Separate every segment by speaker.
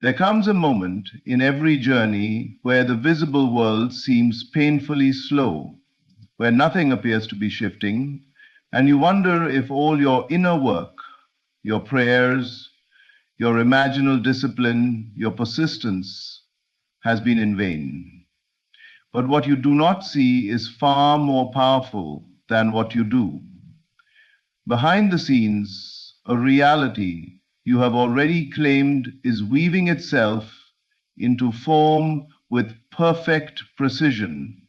Speaker 1: There comes a moment in every journey where the visible world seems painfully slow, where nothing appears to be shifting, and you wonder if all your inner work, your prayers, your imaginal discipline, your persistence has been in vain. But what you do not see is far more powerful than what you do. Behind the scenes, a reality you have already claimed is weaving itself into form with perfect precision.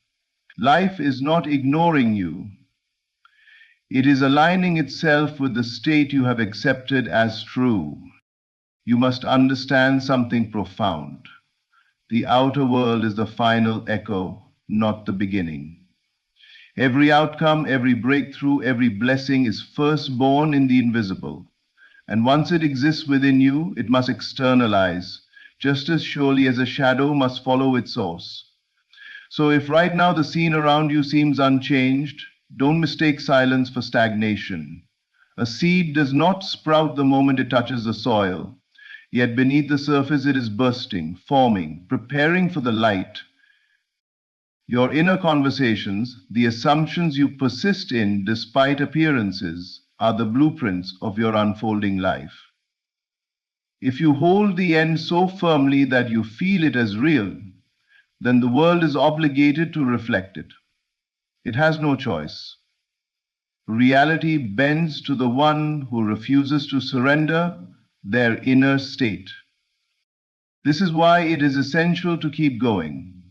Speaker 1: Life is not ignoring you. It is aligning itself with the state you have accepted as true. You must understand something profound. The outer world is the final echo, not the beginning. Every outcome, every breakthrough, every blessing is first born in the invisible. And once it exists within you, it must externalize, just as surely as a shadow must follow its source. So if right now the scene around you seems unchanged, don't mistake silence for stagnation. A seed does not sprout the moment it touches the soil, yet beneath the surface it is bursting, forming, preparing for the light. Your inner conversations, the assumptions you persist in despite appearances, are the blueprints of your unfolding life. If you hold the end so firmly that you feel it as real, then the world is obligated to reflect it. It has no choice. Reality bends to the one who refuses to surrender their inner state. This is why it is essential to keep going.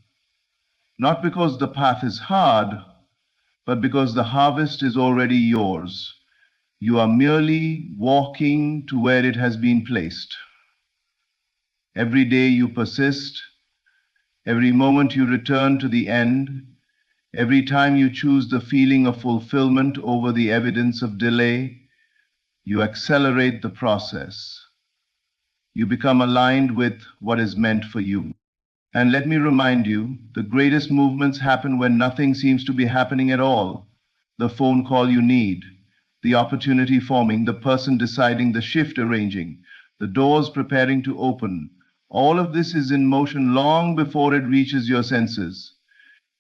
Speaker 1: Not because the path is hard, but because the harvest is already yours. You are merely walking to where it has been placed. Every day you persist, every moment you return to the end, every time you choose the feeling of fulfillment over the evidence of delay, you accelerate the process. You become aligned with what is meant for you. And let me remind you, the greatest movements happen when nothing seems to be happening at all. The phone call you need, the opportunity forming, the person deciding, the shift arranging, the doors preparing to open. All of this is in motion long before it reaches your senses.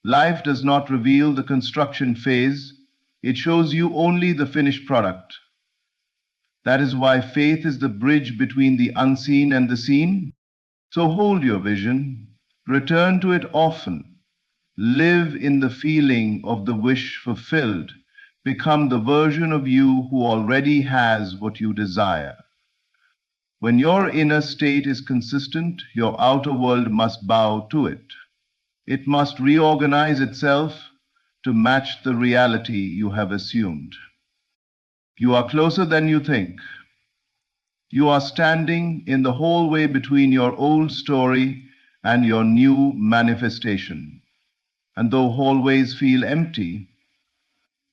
Speaker 1: Life does not reveal the construction phase. It shows you only the finished product. That is why faith is the bridge between the unseen and the seen. So hold your vision. Return to it often. Live in the feeling of the wish fulfilled. Become the version of you who already has what you desire. When your inner state is consistent, your outer world must bow to it. It must reorganize itself to match the reality you have assumed. You are closer than you think. You are standing in the hallway between your old story and your new manifestation. And though hallways feel empty,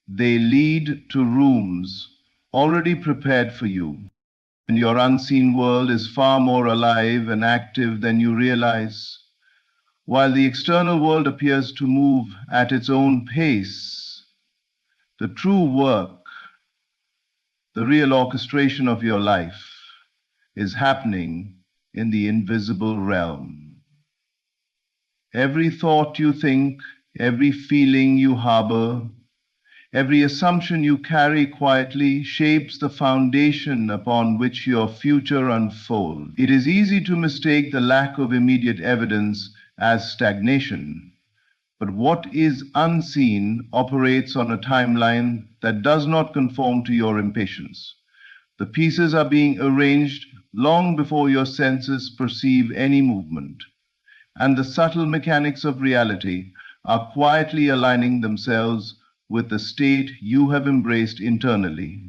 Speaker 1: they lead to rooms already prepared for you. And your unseen world is far more alive and active than you realize. While the external world appears to move at its own pace, the true work, the real orchestration of your life, is happening in the invisible realm. Every thought you think, every feeling you harbor, every assumption you carry quietly shapes the foundation upon which your future unfolds. It is easy to mistake the lack of immediate evidence as stagnation, but what is unseen operates on a timeline that does not conform to your impatience. The pieces are being arranged long before your senses perceive any movement, and the subtle mechanics of reality are quietly aligning themselves with the state you have embraced internally.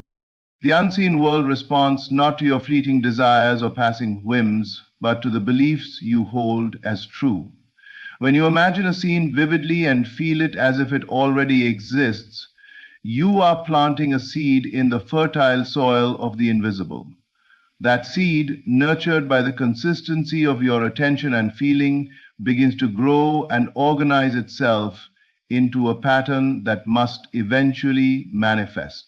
Speaker 1: The unseen world responds not to your fleeting desires or passing whims, but to the beliefs you hold as true. When you imagine a scene vividly and feel it as if it already exists, you are planting a seed in the fertile soil of the invisible. That seed, nurtured by the consistency of your attention and feeling, begins to grow and organize itself into a pattern that must eventually manifest.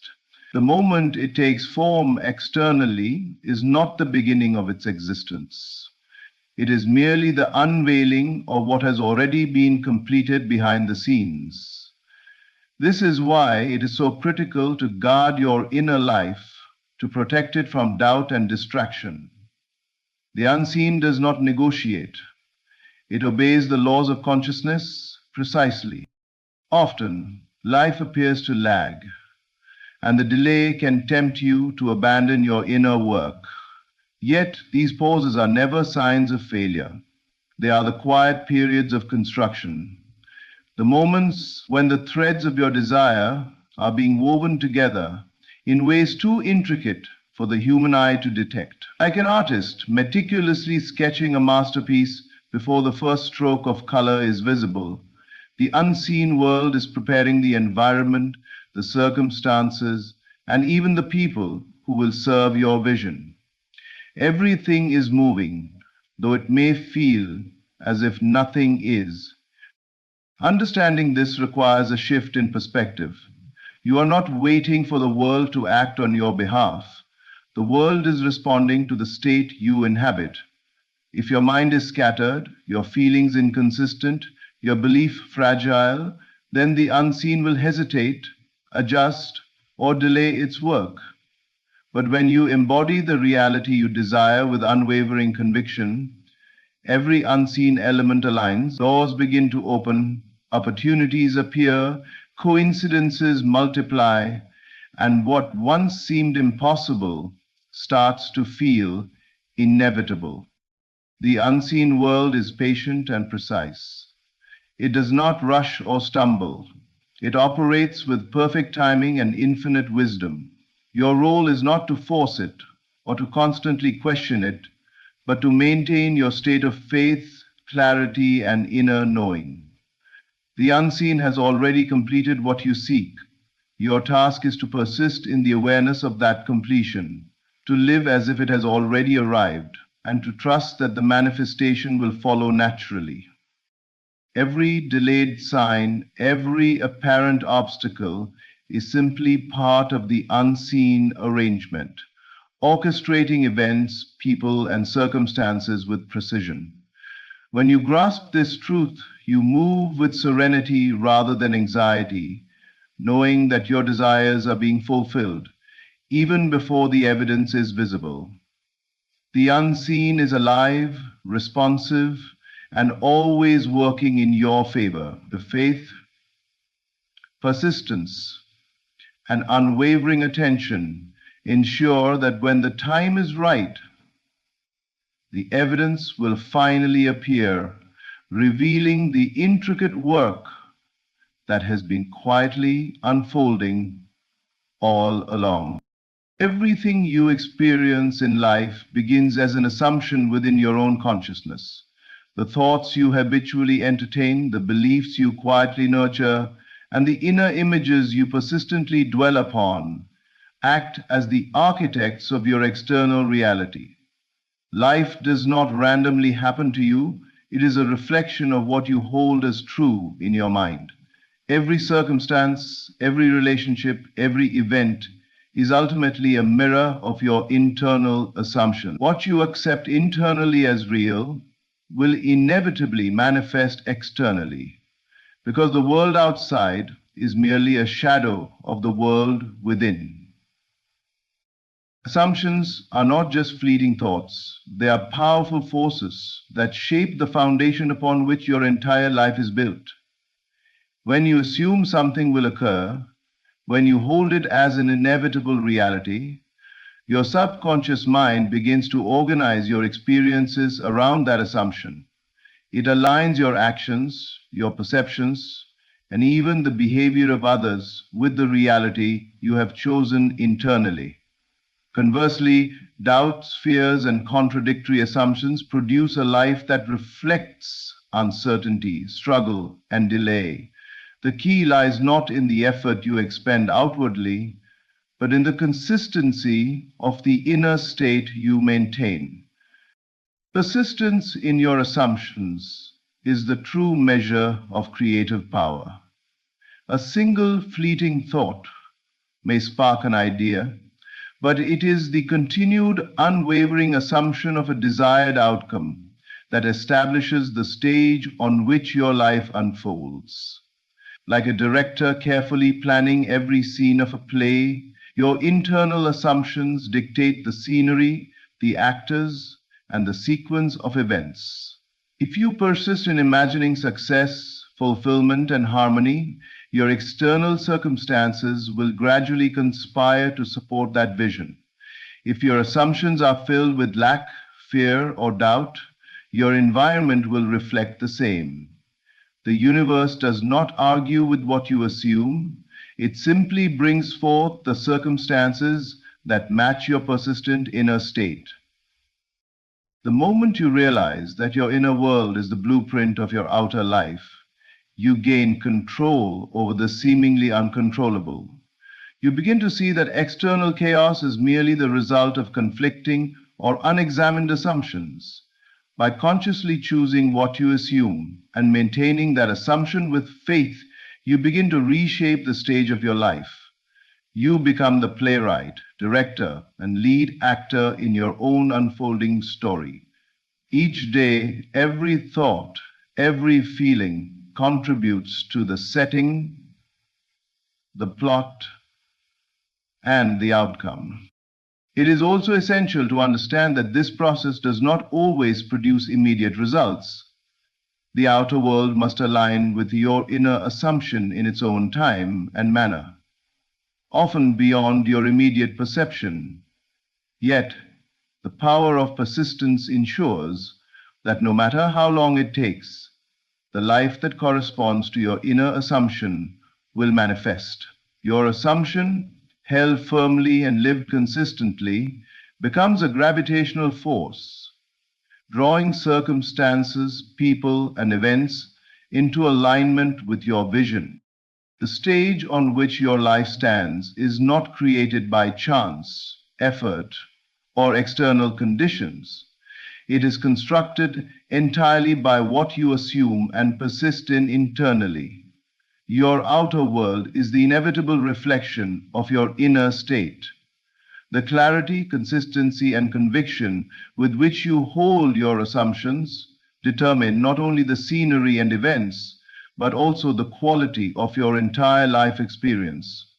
Speaker 1: The moment it takes form externally is not the beginning of its existence. It is merely the unveiling of what has already been completed behind the scenes. This is why it is so critical to guard your inner life, to protect it from doubt and distraction. The unseen does not negotiate. It obeys the laws of consciousness precisely. Often, life appears to lag, and the delay can tempt you to abandon your inner work. Yet, these pauses are never signs of failure. They are the quiet periods of construction, the moments when the threads of your desire are being woven together in ways too intricate for the human eye to detect. Like an artist meticulously sketching a masterpiece before the first stroke of color is visible, the unseen world is preparing the environment, the circumstances, and even the people who will serve your vision. Everything is moving, though it may feel as if nothing is. Understanding this requires a shift in perspective. You are not waiting for the world to act on your behalf. The world is responding to the state you inhabit. If your mind is scattered, your feelings inconsistent, your belief fragile, then the unseen will hesitate, adjust, or delay its work. But when you embody the reality you desire with unwavering conviction, every unseen element aligns, doors begin to open, opportunities appear, coincidences multiply, and what once seemed impossible starts to feel inevitable. The unseen world is patient and precise. It does not rush or stumble. It operates with perfect timing and infinite wisdom. Your role is not to force it or to constantly question it, but to maintain your state of faith, clarity, and inner knowing. The unseen has already completed what you seek. Your task is to persist in the awareness of that completion, to live as if it has already arrived, and to trust that the manifestation will follow naturally. Every delayed sign, every apparent obstacle is simply part of the unseen arrangement, orchestrating events, people, and circumstances with precision. When you grasp this truth, you move with serenity rather than anxiety, knowing that your desires are being fulfilled, even before the evidence is visible. The unseen is alive, responsive, and always working in your favor. The faith, persistence, and unwavering attention ensure that when the time is right, the evidence will finally appear, revealing the intricate work that has been quietly unfolding all along. Everything you experience in life begins as an assumption within your own consciousness. The thoughts you habitually entertain, the beliefs you quietly nurture, and the inner images you persistently dwell upon act as the architects of your external reality. Life does not randomly happen to you. It is a reflection of what you hold as true in your mind. Every circumstance, every relationship, every event is ultimately a mirror of your internal assumption. What you accept internally as real will inevitably manifest externally, because the world outside is merely a shadow of the world within. Assumptions are not just fleeting thoughts. They are powerful forces that shape the foundation upon which your entire life is built. When you assume something will occur, when you hold it as an inevitable reality, your subconscious mind begins to organize your experiences around that assumption. It aligns your actions, your perceptions, and even the behavior of others with the reality you have chosen internally. Conversely, doubts, fears, and contradictory assumptions produce a life that reflects uncertainty, struggle, and delay. The key lies not in the effort you expend outwardly, but in the consistency of the inner state you maintain. Persistence in your assumptions is the true measure of creative power. A single fleeting thought may spark an idea, but it is the continued, unwavering assumption of a desired outcome that establishes the stage on which your life unfolds. Like a director carefully planning every scene of a play, your internal assumptions dictate the scenery, the actors, and the sequence of events. If you persist in imagining success, fulfillment, and harmony, your external circumstances will gradually conspire to support that vision. If your assumptions are filled with lack, fear, or doubt, your environment will reflect the same. The universe does not argue with what you assume, it simply brings forth the circumstances that match your persistent inner state. The moment you realize that your inner world is the blueprint of your outer life, you gain control over the seemingly uncontrollable. You begin to see that external chaos is merely the result of conflicting or unexamined assumptions. By consciously choosing what you assume and maintaining that assumption with faith, you begin to reshape the stage of your life. You become the playwright, director, and lead actor in your own unfolding story. Each day, every thought, every feeling contributes to the setting, the plot, and the outcome. It is also essential to understand that this process does not always produce immediate results. The outer world must align with your inner assumption in its own time and manner, often beyond your immediate perception. Yet, the power of persistence ensures that no matter how long it takes, the life that corresponds to your inner assumption will manifest. Your assumption, held firmly and lived consistently, becomes a gravitational force, drawing circumstances, people, and events into alignment with your vision. The stage on which your life stands is not created by chance, effort, or external conditions. It is constructed entirely by what you assume and persist in internally. Your outer world is the inevitable reflection of your inner state. The clarity, consistency, and conviction with which you hold your assumptions determine not only the scenery and events, but also the quality of your entire life experience.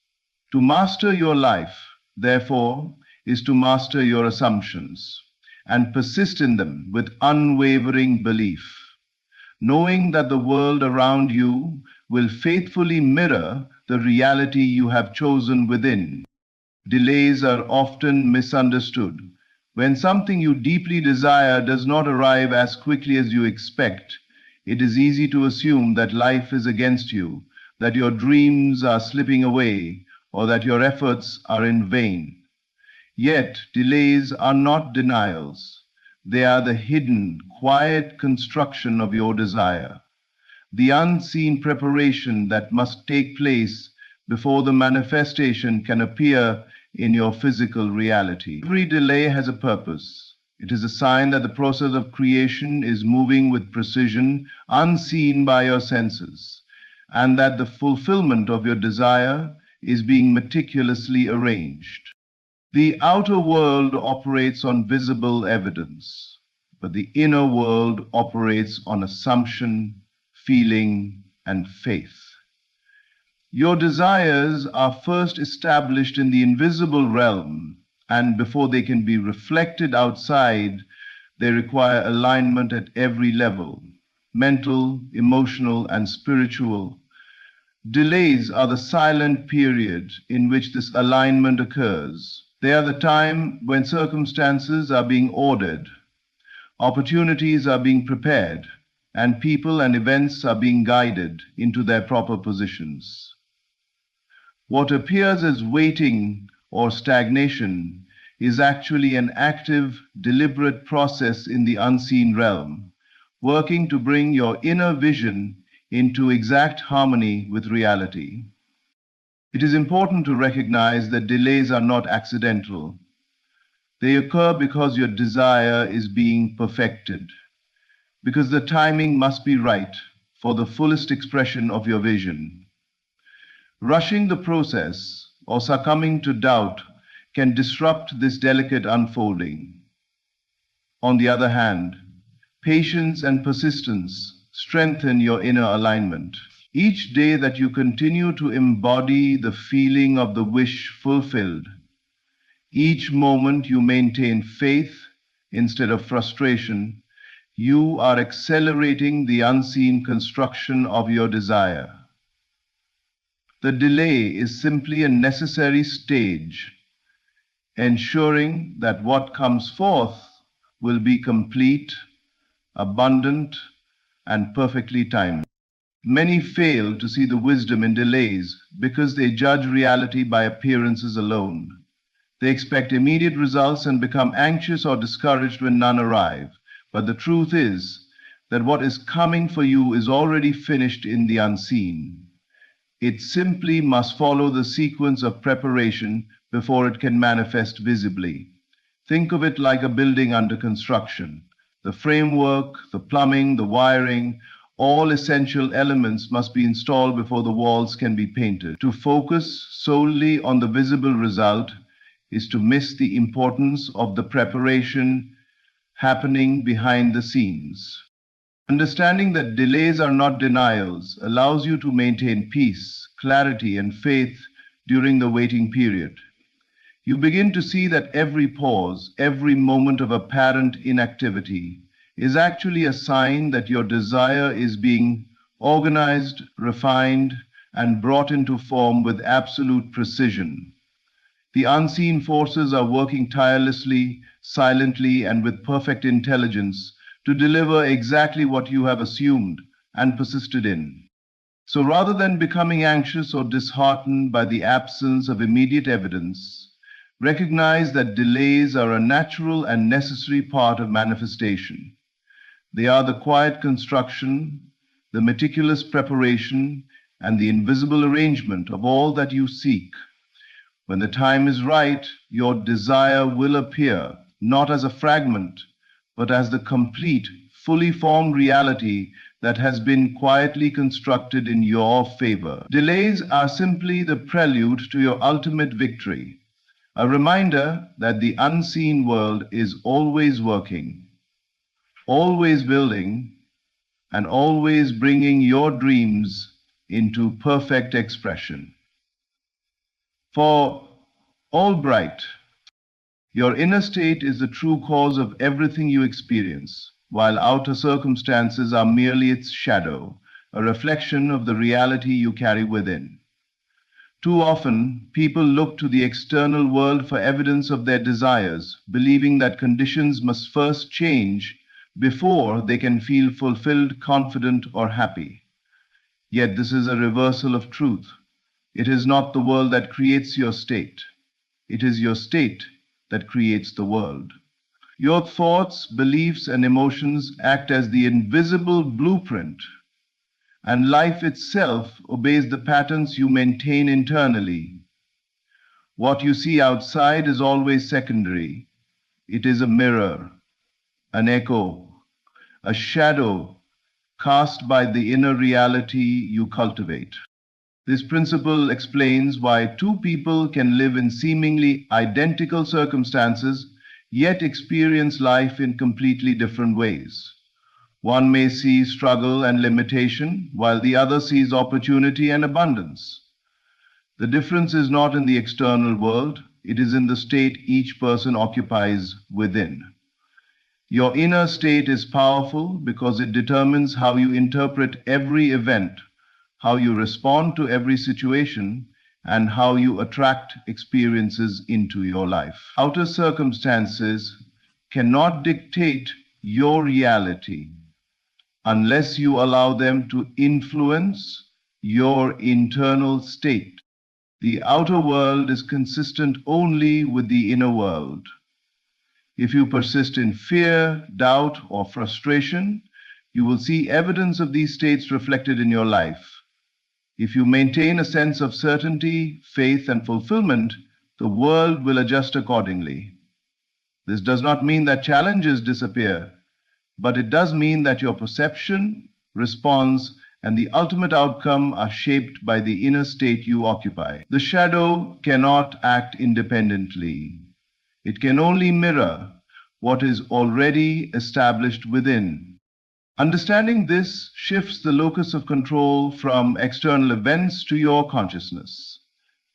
Speaker 1: To master your life, therefore, is to master your assumptions and persist in them with unwavering belief, knowing that the world around you will faithfully mirror the reality you have chosen within. Delays are often misunderstood. When something you deeply desire does not arrive as quickly as you expect, it is easy to assume that life is against you, that your dreams are slipping away, or that your efforts are in vain. Yet, delays are not denials. They are the hidden, quiet construction of your desire, the unseen preparation that must take place before the manifestation can appear in your physical reality. Every delay has a purpose. It is a sign that the process of creation is moving with precision unseen by your senses, and that the fulfillment of your desire is being meticulously arranged. The outer world operates on visible evidence, but the inner world operates on assumption, feeling, and faith. Your desires are first established in the invisible realm, and before they can be reflected outside, they require alignment at every level: mental, emotional, and spiritual. Delays are the silent period in which this alignment occurs. They are the time when circumstances are being ordered, opportunities are being prepared, and people and events are being guided into their proper positions. What appears as waiting or stagnation is actually an active, deliberate process in the unseen realm, working to bring your inner vision into exact harmony with reality. It is important to recognize that delays are not accidental. They occur because your desire is being perfected, because the timing must be right for the fullest expression of your vision. Rushing the process or succumbing to doubt can disrupt this delicate unfolding. On the other hand, Patience and persistence strengthen your inner alignment. Each day that you continue to embody the feeling of the wish fulfilled, each moment you maintain faith instead of frustration, you are accelerating the unseen construction of your desire. The delay is simply a necessary stage, ensuring that what comes forth will be complete, abundant, and perfectly timed. Many fail to see the wisdom in delays because they judge reality by appearances alone. They expect immediate results and become anxious or discouraged when none arrive. But the truth is that what is coming for you is already finished in the unseen. It simply must follow the sequence of preparation before it can manifest visibly. Think of it like a building under construction. The framework, the plumbing, the wiring, all essential elements must be installed before the walls can be painted. To focus solely on the visible result is to miss the importance of the preparation happening behind the scenes. Understanding that delays are not denials allows you to maintain peace, clarity, and faith during the waiting period. You begin to see that every pause, every moment of apparent inactivity is actually a sign that your desire is being organized, refined, and brought into form with absolute precision. The unseen forces are working tirelessly, silently, and with perfect intelligence to deliver exactly what you have assumed and persisted in. So rather than becoming anxious or disheartened by the absence of immediate evidence, recognize that delays are a natural and necessary part of manifestation. They are the quiet construction, the meticulous preparation, and the invisible arrangement of all that you seek. When the time is right, your desire will appear, not as a fragment, but as the complete, fully formed reality that has been quietly constructed in your favor. Delays are simply the prelude to your ultimate victory, a reminder that the unseen world is always working, always building, and always bringing your dreams into perfect expression. For Albright, your inner state is the true cause of everything you experience, while outer circumstances are merely its shadow, a reflection of the reality you carry within. Too often, people look to the external world for evidence of their desires, believing that conditions must first change before they can feel fulfilled, confident, or happy. Yet this is a reversal of truth. It is not the world that creates your state. It is your state that creates the world. Your thoughts, beliefs, and emotions act as the invisible blueprint, and life itself obeys the patterns you maintain internally. What you see outside is always secondary. It is a mirror, an echo, a shadow cast by the inner reality you cultivate. This principle explains why two people can live in seemingly identical circumstances yet experience life in completely different ways. One may see struggle and limitation, while the other sees opportunity and abundance. The difference is not in the external world, it is in the state each person occupies within. Your inner state is powerful because it determines how you interpret every event, how you respond to every situation, and how you attract experiences into your life. Outer circumstances cannot dictate your reality unless you allow them to influence your internal state. The outer world is consistent only with the inner world. If you persist in fear, doubt, or frustration, you will see evidence of these states reflected in your life. If you maintain a sense of certainty, faith, and fulfillment, the world will adjust accordingly. This does not mean that challenges disappear, but it does mean that your perception, response, and the ultimate outcome are shaped by the inner state you occupy. The shadow cannot act independently. It can only mirror what is already established within. Understanding this shifts the locus of control from external events to your consciousness.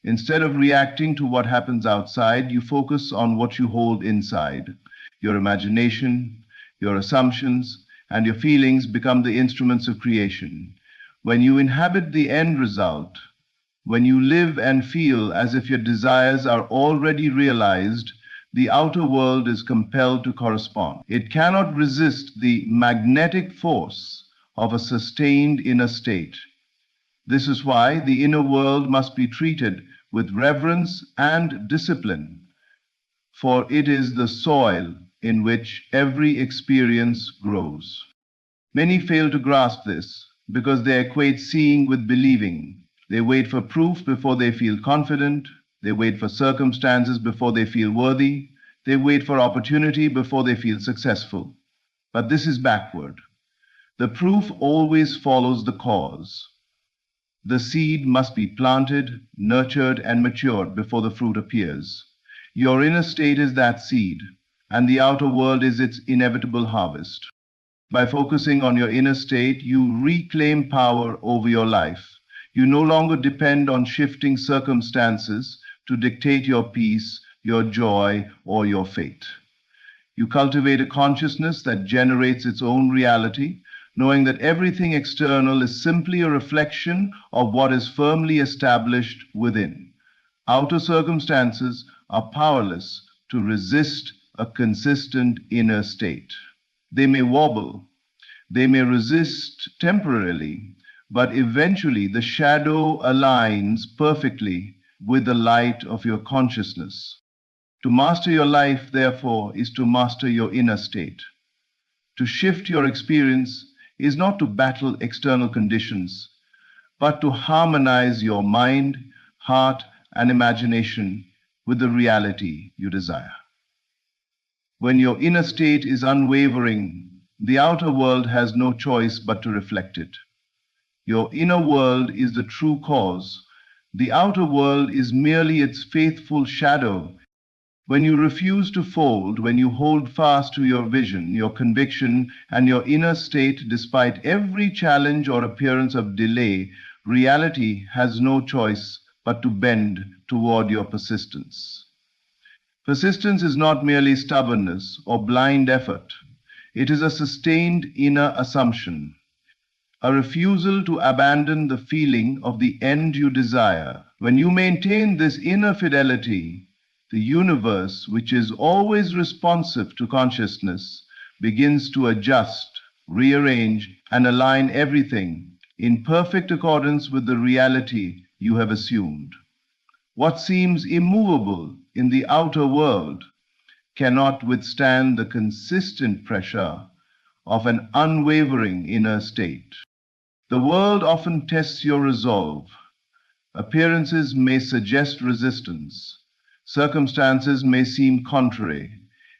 Speaker 1: Instead of reacting to what happens outside, you focus on what you hold inside. Your imagination, your assumptions, and your feelings become the instruments of creation. When you inhabit the end result, when you live and feel as if your desires are already realized, the outer world is compelled to correspond. It cannot resist the magnetic force of a sustained inner state. This is why the inner world must be treated with reverence and discipline, for it is the soil in which every experience grows. Many fail to grasp this because they equate seeing with believing. They wait for proof before they feel confident. They wait for circumstances before they feel worthy. They wait for opportunity before they feel successful. But this is backward. The proof always follows the cause. The seed must be planted, nurtured, and matured before the fruit appears. Your inner state is that seed, and the outer world is its inevitable harvest. By focusing on your inner state, you reclaim power over your life. You no longer depend on shifting circumstances to dictate your peace, your joy, or your fate. You cultivate a consciousness that generates its own reality, knowing that everything external is simply a reflection of what is firmly established within. Outer circumstances are powerless to resist a consistent inner state. They may wobble, they may resist temporarily, but eventually the shadow aligns perfectly with the light of your consciousness. To master your life, therefore, is to master your inner state. To shift your experience is not to battle external conditions, but to harmonize your mind, heart, and imagination with the reality you desire. When your inner state is unwavering, the outer world has no choice but to reflect it. Your inner world is the true cause. The outer world is merely its faithful shadow. When you refuse to fold, when you hold fast to your vision, your conviction, and your inner state despite every challenge or appearance of delay, reality has no choice but to bend toward your persistence. Persistence is not merely stubbornness or blind effort. It is a sustained inner assumption, a refusal to abandon the feeling of the end you desire. When you maintain this inner fidelity, the universe, which is always responsive to consciousness, begins to adjust, rearrange, and align everything in perfect accordance with the reality you have assumed. What seems immovable in the outer world cannot withstand the consistent pressure of an unwavering inner state. The world often tests your resolve. Appearances may suggest resistance. Circumstances may seem contrary,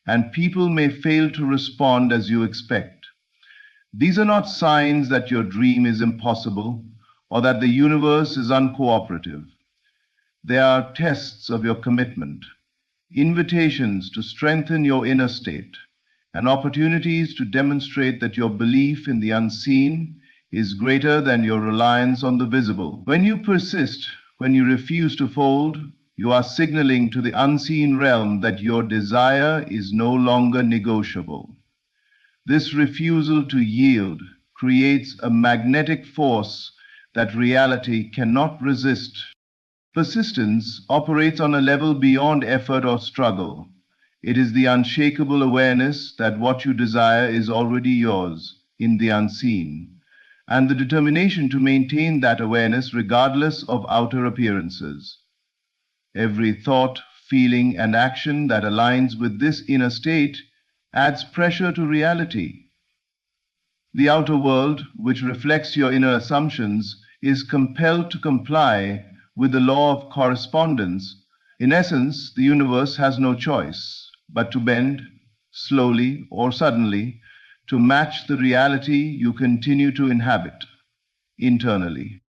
Speaker 1: and people may fail to respond as you expect. These are not signs that your dream is impossible or that the universe is uncooperative. They are tests of your commitment, invitations to strengthen your inner state, and opportunities to demonstrate that your belief in the unseen is greater than your reliance on the visible. When you persist, when you refuse to fold, you are signaling to the unseen realm that your desire is no longer negotiable. This refusal to yield creates a magnetic force that reality cannot resist. Persistence operates on a level beyond effort or struggle. It is the unshakable awareness that what you desire is already yours in the unseen, and the determination to maintain that awareness regardless of outer appearances. Every thought, feeling, and action that aligns with this inner state adds pressure to reality. The outer world, which reflects your inner assumptions, is compelled to comply with the law of correspondence. In essence, the universe has no choice but to bend, slowly or suddenly, to match the reality you continue to inhabit internally.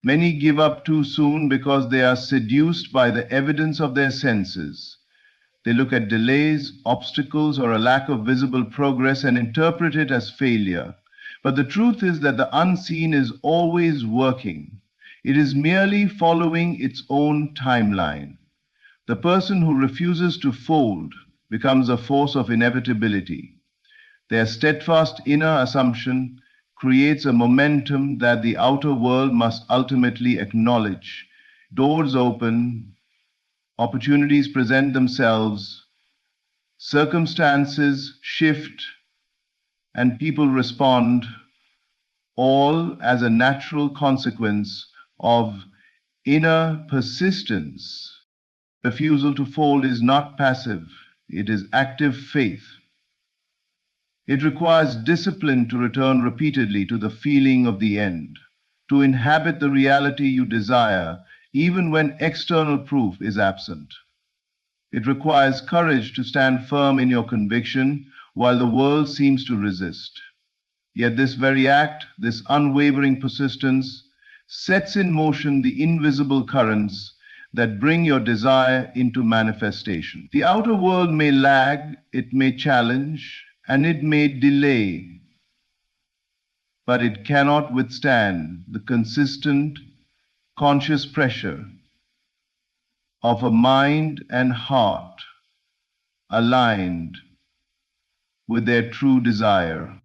Speaker 1: Many give up too soon because they are seduced by the evidence of their senses. They look at delays, obstacles, or a lack of visible progress and interpret it as failure. But the truth is that the unseen is always working. It is merely following its own timeline. The person who refuses to fold becomes a force of inevitability. Their steadfast inner assumption creates a momentum that the outer world must ultimately acknowledge. Doors open, opportunities present themselves, circumstances shift, and people respond, all as a natural consequence of inner persistence. Refusal to fold is not passive, it is active faith. It requires discipline to return repeatedly to the feeling of the end, to inhabit the reality you desire, even when external proof is absent. It requires courage to stand firm in your conviction while the world seems to resist. Yet this very act, this unwavering persistence, sets in motion the invisible currents that bring your desire into manifestation. The outer world may lag, it may challenge, and it may delay, but it cannot withstand the consistent, conscious pressure of a mind and heart aligned with their true desire.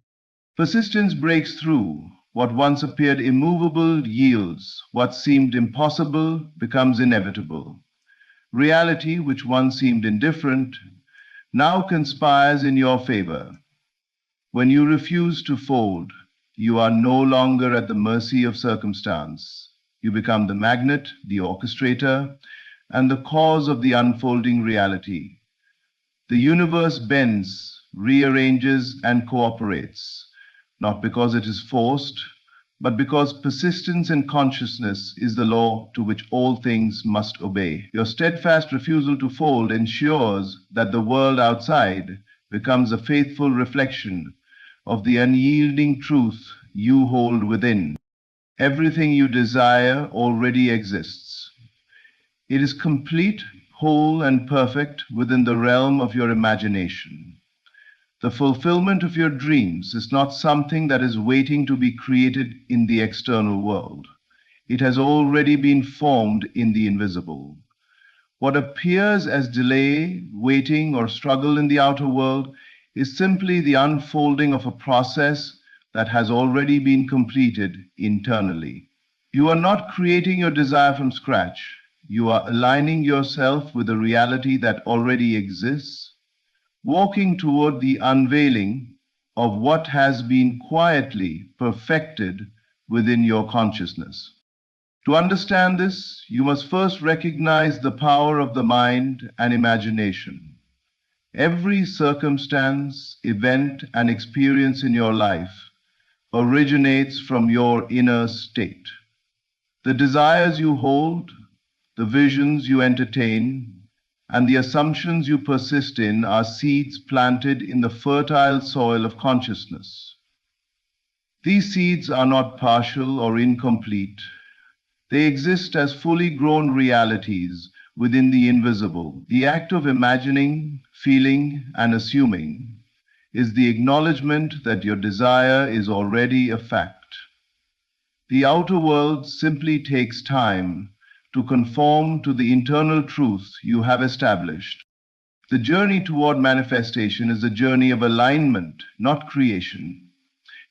Speaker 1: Persistence breaks through. What once appeared immovable yields. What seemed impossible becomes inevitable. Reality, which once seemed indifferent, now conspires in your favor. When you refuse to fold, you are no longer at the mercy of circumstance. You become the magnet, the orchestrator, and the cause of the unfolding reality. The universe bends, rearranges, and cooperates, not because it is forced, but because persistence and consciousness is the law to which all things must obey. Your steadfast refusal to fold ensures that the world outside becomes a faithful reflection of the unyielding truth you hold within. Everything you desire already exists. It is complete, whole, and perfect within the realm of your imagination. The fulfillment of your dreams is not something that is waiting to be created in the external world. It has already been formed in the invisible. What appears as delay, waiting, or struggle in the outer world is simply the unfolding of a process that has already been completed internally. You are not creating your desire from scratch. You are aligning yourself with a reality that already exists, walking toward the unveiling of what has been quietly perfected within your consciousness. To understand this, you must first recognize the power of the mind and imagination. Every circumstance, event, and experience in your life originates from your inner state. The desires you hold, the visions you entertain, and the assumptions you persist in are seeds planted in the fertile soil of consciousness. These seeds are not partial or incomplete. They exist as fully grown realities within the invisible. The act of imagining, feeling, and assuming is the acknowledgement that your desire is already a fact. The outer world simply takes time to conform to the internal truth you have established. The journey toward manifestation is a journey of alignment, not creation.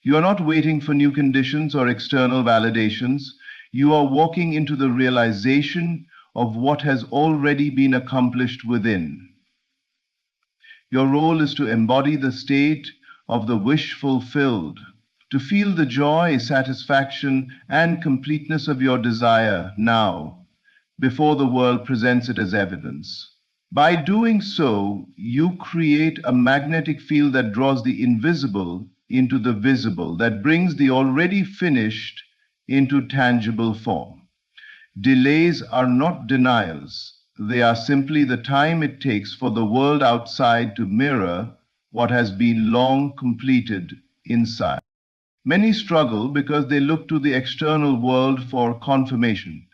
Speaker 1: You are not waiting for new conditions or external validations. You are walking into the realization of what has already been accomplished within. Your role is to embody the state of the wish fulfilled, to feel the joy, satisfaction, and completeness of your desire now, before the world presents it as evidence. By doing so, you create a magnetic field that draws the invisible into the visible, that brings the already finished into tangible form. Delays are not denials. They are simply the time it takes for the world outside to mirror what has been long completed inside. Many struggle because they look to the external world for confirmation.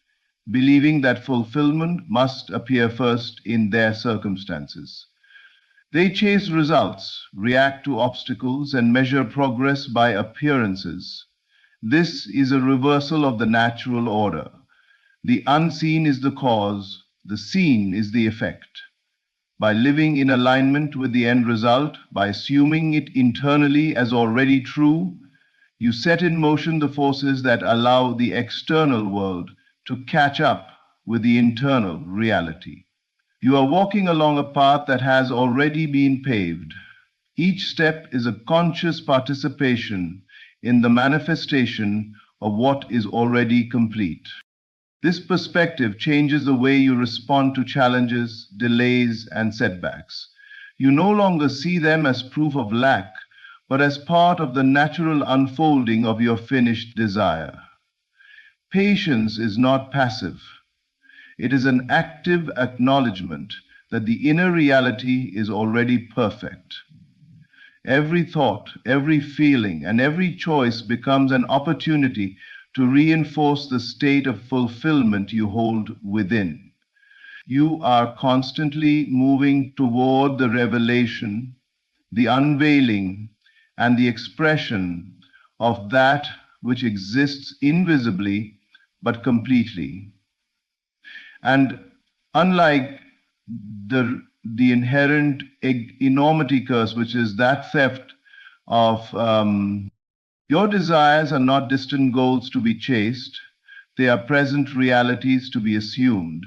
Speaker 1: believing that fulfillment must appear first in their circumstances. They chase results, react to obstacles, and measure progress by appearances. This is a reversal of the natural order. The unseen is the cause, the seen is the effect. By living in alignment with the end result, by assuming it internally as already true, you set in motion the forces that allow the external world to catch up with the internal reality. You are walking along a path that has already been paved. Each step is a conscious participation in the manifestation of what is already complete. This perspective changes the way you respond to challenges, delays, and setbacks. You no longer see them as proof of lack, but as part of the natural unfolding of your finished desire. Patience is not passive. It is an active acknowledgement that the inner reality is already perfect. Every thought, every feeling, and every choice becomes an opportunity to reinforce the state of fulfillment you hold within. You are constantly moving toward the revelation, the unveiling, and the expression of that which exists invisibly but completely. And unlike the inherent enormity curse, which is that theft of your desires are not distant goals to be chased, they are present realities to be assumed.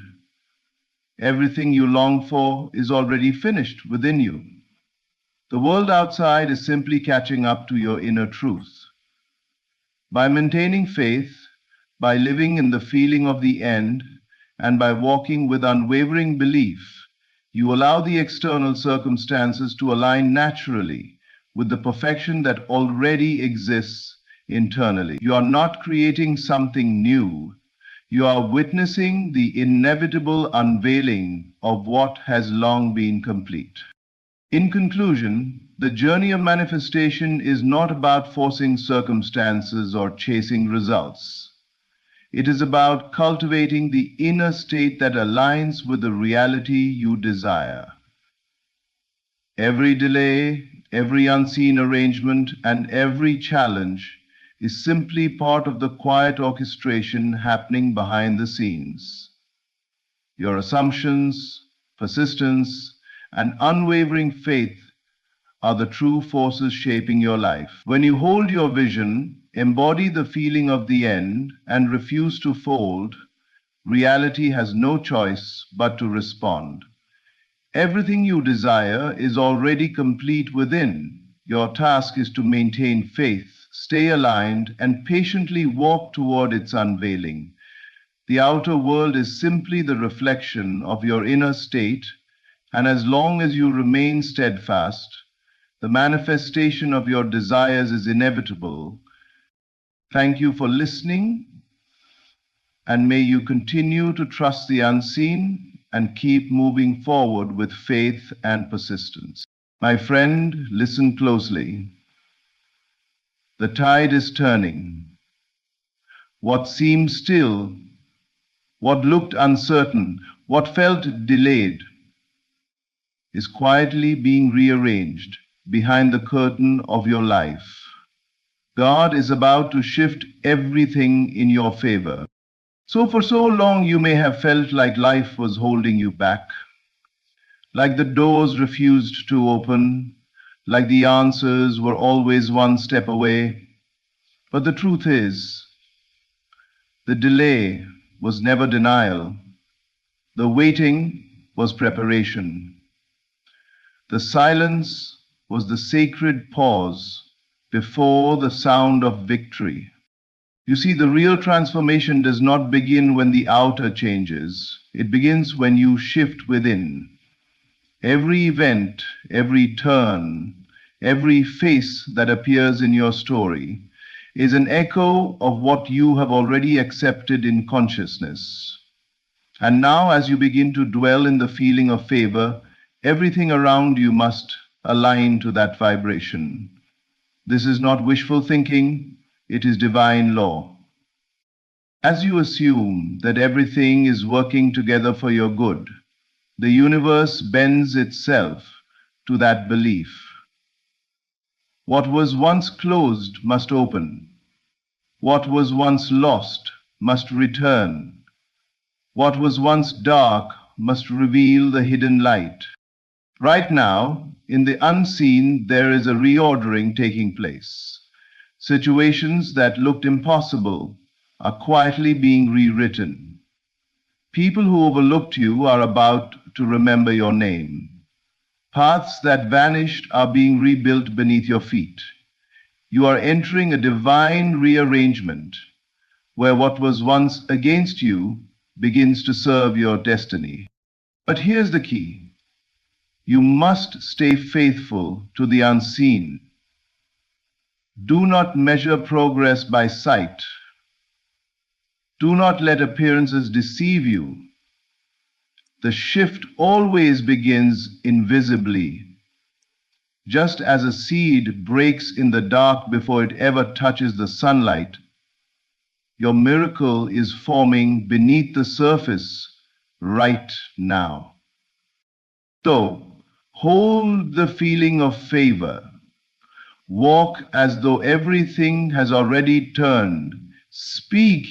Speaker 1: Everything you long for is already finished within you. The world outside is simply catching up to your inner truth. By maintaining faith, by living in the feeling of the end, and by walking with unwavering belief, you allow the external circumstances to align naturally with the perfection that already exists internally. You are not creating something new. You are witnessing the inevitable unveiling of what has long been complete. In conclusion, the journey of manifestation is not about forcing circumstances or chasing results. It is about cultivating the inner state that aligns with the reality you desire. Every delay, every unseen arrangement, and every challenge is simply part of the quiet orchestration happening behind the scenes. Your assumptions, persistence, and unwavering faith are the true forces shaping your life. When you hold your vision, embody the feeling of the end, and refuse to fold, reality has no choice but to respond. Everything you desire is already complete within. Your task is to maintain faith, stay aligned, and patiently walk toward its unveiling. The outer world is simply the reflection of your inner state, and as long as you remain steadfast, the manifestation of your desires is inevitable. Thank you for listening, and may you continue to trust the unseen and keep moving forward with faith and persistence. My friend, listen closely. The tide is turning. What seemed still, what looked uncertain, what felt delayed, is quietly being rearranged behind the curtain of your life. God is about to shift everything in your favor. So for so long you may have felt like life was holding you back, like the doors refused to open, like the answers were always one step away. But the truth is, the delay was never denial. The waiting was preparation. The silence was the sacred pause before the sound of victory. You see, the real transformation does not begin when the outer changes. It begins when you shift within. Every event, every turn, every face that appears in your story is an echo of what you have already accepted in consciousness. And now, as you begin to dwell in the feeling of favor, everything around you must align to that vibration. This is not wishful thinking, it is divine law. As you assume that everything is working together for your good, the universe bends itself to that belief. What was once closed must open. What was once lost must return. What was once dark must reveal the hidden light. Right now, in the unseen, there is a reordering taking place. Situations that looked impossible are quietly being rewritten. People who overlooked you are about to remember your name. Paths that vanished are being rebuilt beneath your feet. You are entering a divine rearrangement where what was once against you begins to serve your destiny. But here's the key. You must stay faithful to the unseen. Do not measure progress by sight. Do not let appearances deceive you. The shift always begins invisibly. Just as a seed breaks in the dark before it ever touches the sunlight, your miracle is forming beneath the surface right now. So, hold the feeling of favor. Walk as though everything has already turned. Speak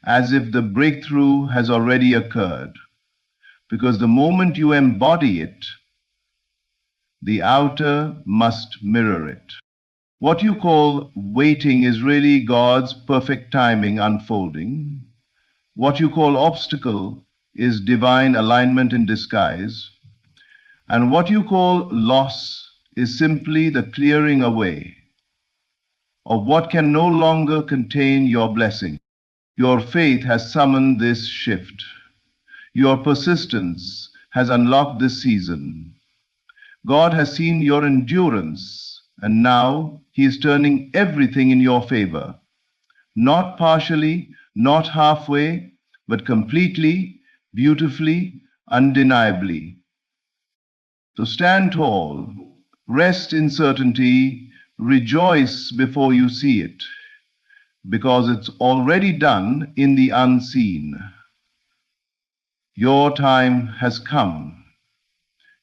Speaker 1: as if the breakthrough has already occurred. Because the moment you embody it, the outer must mirror it. What you call waiting is really God's perfect timing unfolding. What you call obstacle is divine alignment in disguise. And what you call loss is simply the clearing away of what can no longer contain your blessing. Your faith has summoned this shift. Your persistence has unlocked this season. God has seen your endurance, and now He is turning everything in your favor. Not partially, not halfway, but completely, beautifully, undeniably. So stand tall, rest in certainty, rejoice before you see it, because it's already done in the unseen. Your time has come.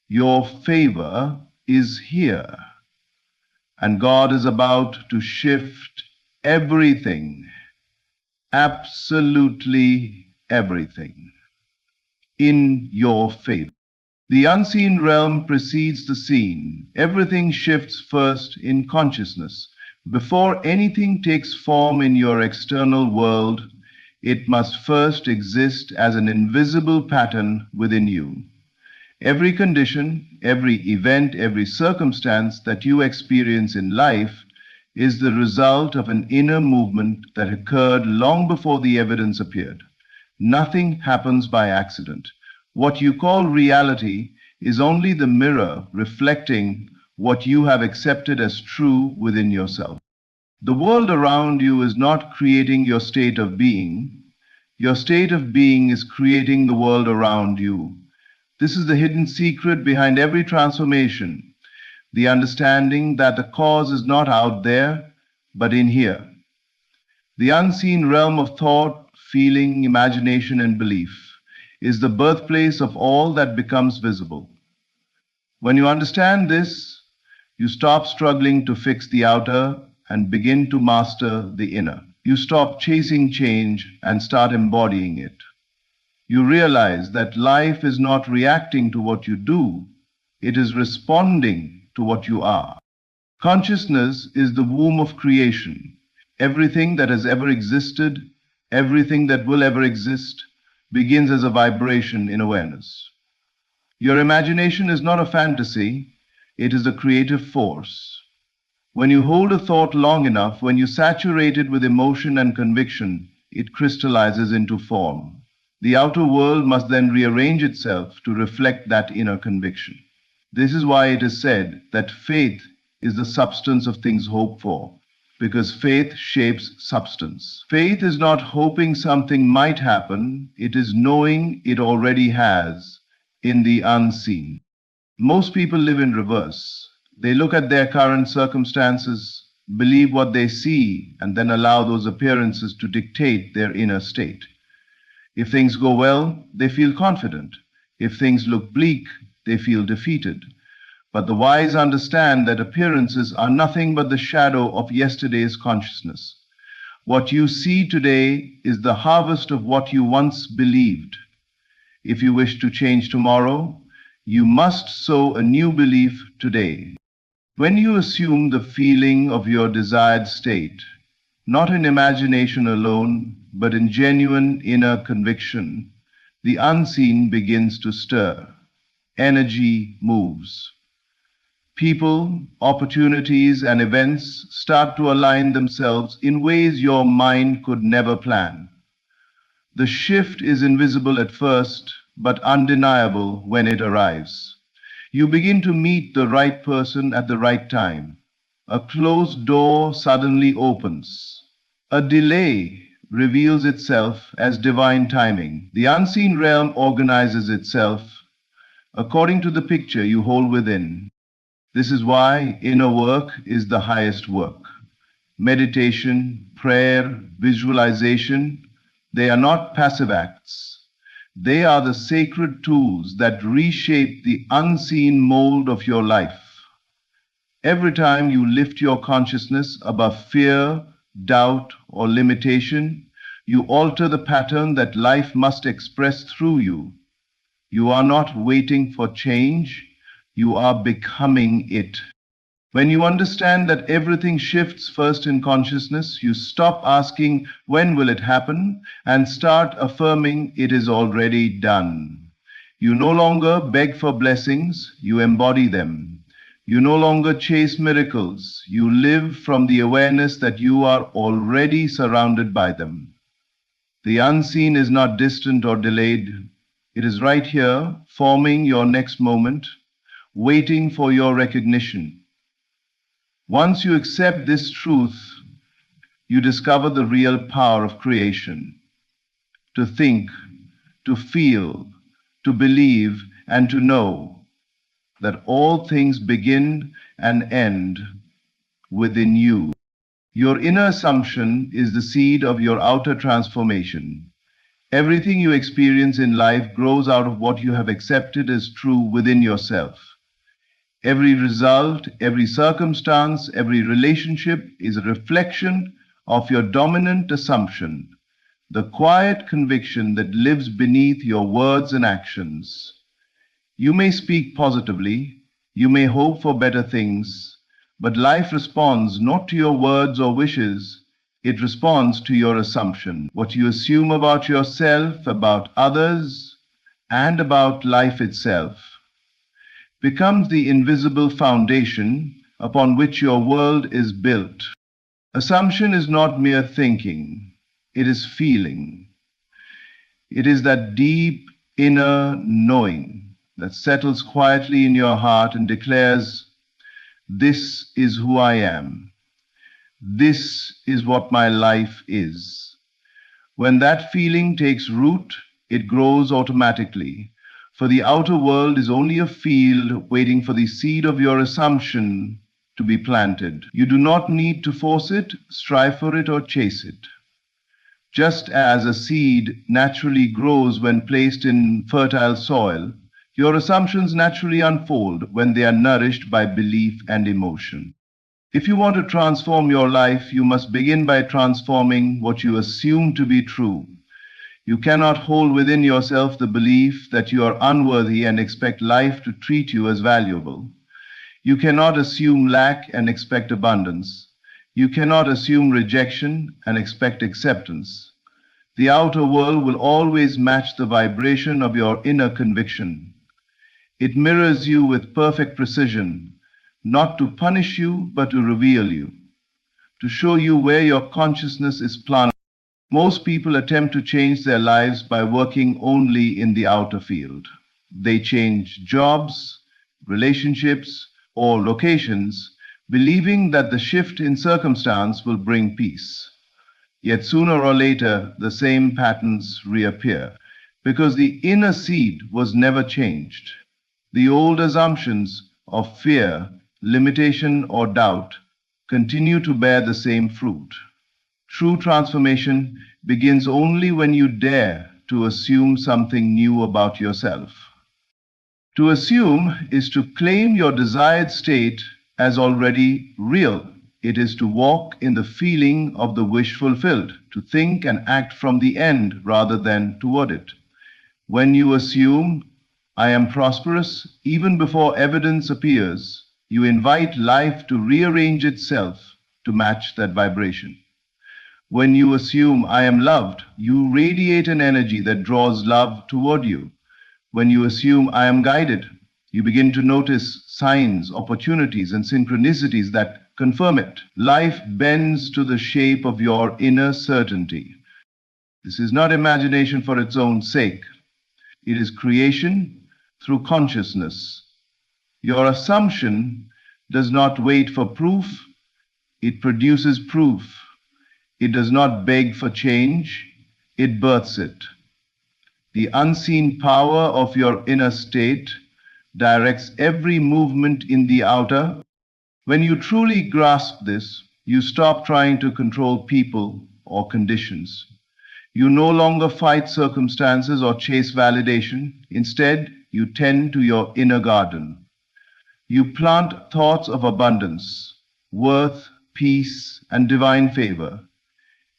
Speaker 1: Your favor is here. And God is about to shift everything, absolutely everything, in your favor. The unseen realm precedes the seen. Everything shifts first in consciousness. Before anything takes form in your external world, it must first exist as an invisible pattern within you. Every condition, every event, every circumstance that you experience in life is the result of an inner movement that occurred long before the evidence appeared. Nothing happens by accident. What you call reality is only the mirror reflecting what you have accepted as true within yourself. The world around you is not creating your state of being. Your state of being is creating the world around you. This is the hidden secret behind every transformation, the understanding that the cause is not out there, but in here. The unseen realm of thought, feeling, imagination, and belief is the birthplace of all that becomes visible. When you understand this, you stop struggling to fix the outer and begin to master the inner. You stop chasing change and start embodying it. You realize that life is not reacting to what you do, it is responding to what you are. Consciousness is the womb of creation. Everything that has ever existed, everything that will ever exist, begins as a vibration in awareness. Your imagination is not a fantasy, it is a creative force. When you hold a thought long enough, when you saturate it with emotion and conviction, it crystallizes into form. The outer world must then rearrange itself to reflect that inner conviction. This is why it is said that faith is the substance of things hoped for, because faith shapes substance. Faith is not hoping something might happen, it is knowing it already has in the unseen. Most people live in reverse. They look at their current circumstances, believe what they see, and then allow those appearances to dictate their inner state. If things go well, they feel confident. If things look bleak, they feel defeated. But the wise understand that appearances are nothing but the shadow of yesterday's consciousness. What you see today is the harvest of what you once believed. If you wish to change tomorrow, you must sow a new belief today. When you assume the feeling of your desired state, not in imagination alone, but in genuine inner conviction, the unseen begins to stir. Energy moves. People, opportunities, and events start to align themselves in ways your mind could never plan. The shift is invisible at first, but undeniable when it arrives. You begin to meet the right person at the right time. A closed door suddenly opens. A delay reveals itself as divine timing. The unseen realm organizes itself according to the picture you hold within. This is why inner work is the highest work. Meditation, prayer, visualization, they are not passive acts. They are the sacred tools that reshape the unseen mold of your life. Every time you lift your consciousness above fear, doubt, or limitation, you alter the pattern that life must express through you. You are not waiting for change, you are becoming it. When you understand that everything shifts first in consciousness, you stop asking, when will it happen, and start affirming it is already done. You no longer beg for blessings, you embody them. You no longer chase miracles, you live from the awareness that you are already surrounded by them. The unseen is not distant or delayed. It is right here, forming your next moment, waiting for your recognition. Once you accept this truth, you discover the real power of creation. To think, to feel, to believe, and to know that all things begin and end within you. Your inner assumption is the seed of your outer transformation. Everything you experience in life grows out of what you have accepted as true within yourself. Every result, every circumstance, every relationship is a reflection of your dominant assumption, the quiet conviction that lives beneath your words and actions. You may speak positively, you may hope for better things, but life responds not to your words or wishes, it responds to your assumption. What you assume about yourself, about others, and about life itself becomes the invisible foundation upon which your world is built. Assumption is not mere thinking, it is feeling. It is that deep inner knowing that settles quietly in your heart and declares, this is who I am. This is what my life is. When that feeling takes root, it grows automatically. For the outer world is only a field waiting for the seed of your assumption to be planted. You do not need to force it, strive for it, or chase it. Just as a seed naturally grows when placed in fertile soil, your assumptions naturally unfold when they are nourished by belief and emotion. If you want to transform your life, you must begin by transforming what you assume to be true. You cannot hold within yourself the belief that you are unworthy and expect life to treat you as valuable. You cannot assume lack and expect abundance. You cannot assume rejection and expect acceptance. The outer world will always match the vibration of your inner conviction. It mirrors you with perfect precision, not to punish you, but to reveal you, to show you where your consciousness is planted. Most people attempt to change their lives by working only in the outer field. They change jobs, relationships, or locations, believing that the shift in circumstance will bring peace. Yet sooner or later, the same patterns reappear, because the inner seed was never changed. The old assumptions of fear, limitation, or doubt continue to bear the same fruit. True transformation begins only when you dare to assume something new about yourself. To assume is to claim your desired state as already real. It is to walk in the feeling of the wish fulfilled, to think and act from the end rather than toward it. When you assume, I am prosperous, even before evidence appears, you invite life to rearrange itself to match that vibration. When you assume, I am loved, you radiate an energy that draws love toward you. When you assume, I am guided, you begin to notice signs, opportunities, and synchronicities that confirm it. Life bends to the shape of your inner certainty. This is not imagination for its own sake. It is creation through consciousness. Your assumption does not wait for proof, it produces proof. It does not beg for change, it births it. The unseen power of your inner state directs every movement in the outer. When you truly grasp this, you stop trying to control people or conditions. You no longer fight circumstances or chase validation. Instead, you tend to your inner garden. You plant thoughts of abundance, worth, peace, and divine favor.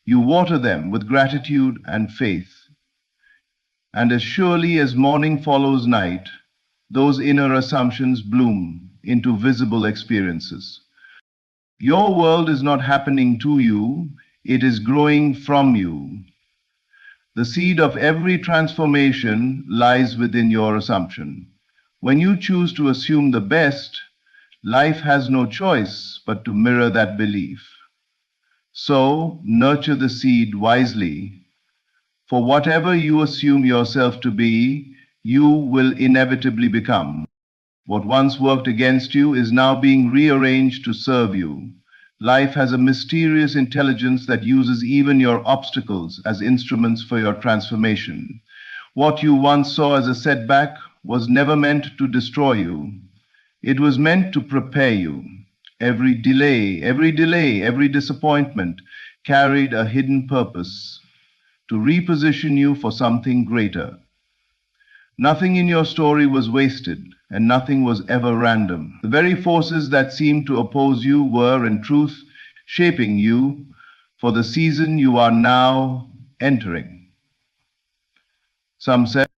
Speaker 1: You water them with gratitude and faith. And as surely as morning follows night, those inner assumptions bloom into visible experiences. Your world is not happening to you, it is growing from you. The seed of every transformation lies within your assumption. When you choose to assume the best, life has no choice but to mirror that belief. So, nurture the seed wisely. For whatever you assume yourself to be, you will inevitably become. What once worked against you is now being rearranged to serve you. Life has a mysterious intelligence that uses even your obstacles as instruments for your transformation. What you once saw as a setback was never meant to destroy you. It was meant to prepare you. Every delay, every disappointment carried a hidden purpose, to reposition you for something greater. Nothing in your story was wasted, and nothing was ever random. The very forces that seemed to oppose you were, in truth, shaping you for the season you are now entering. Some said,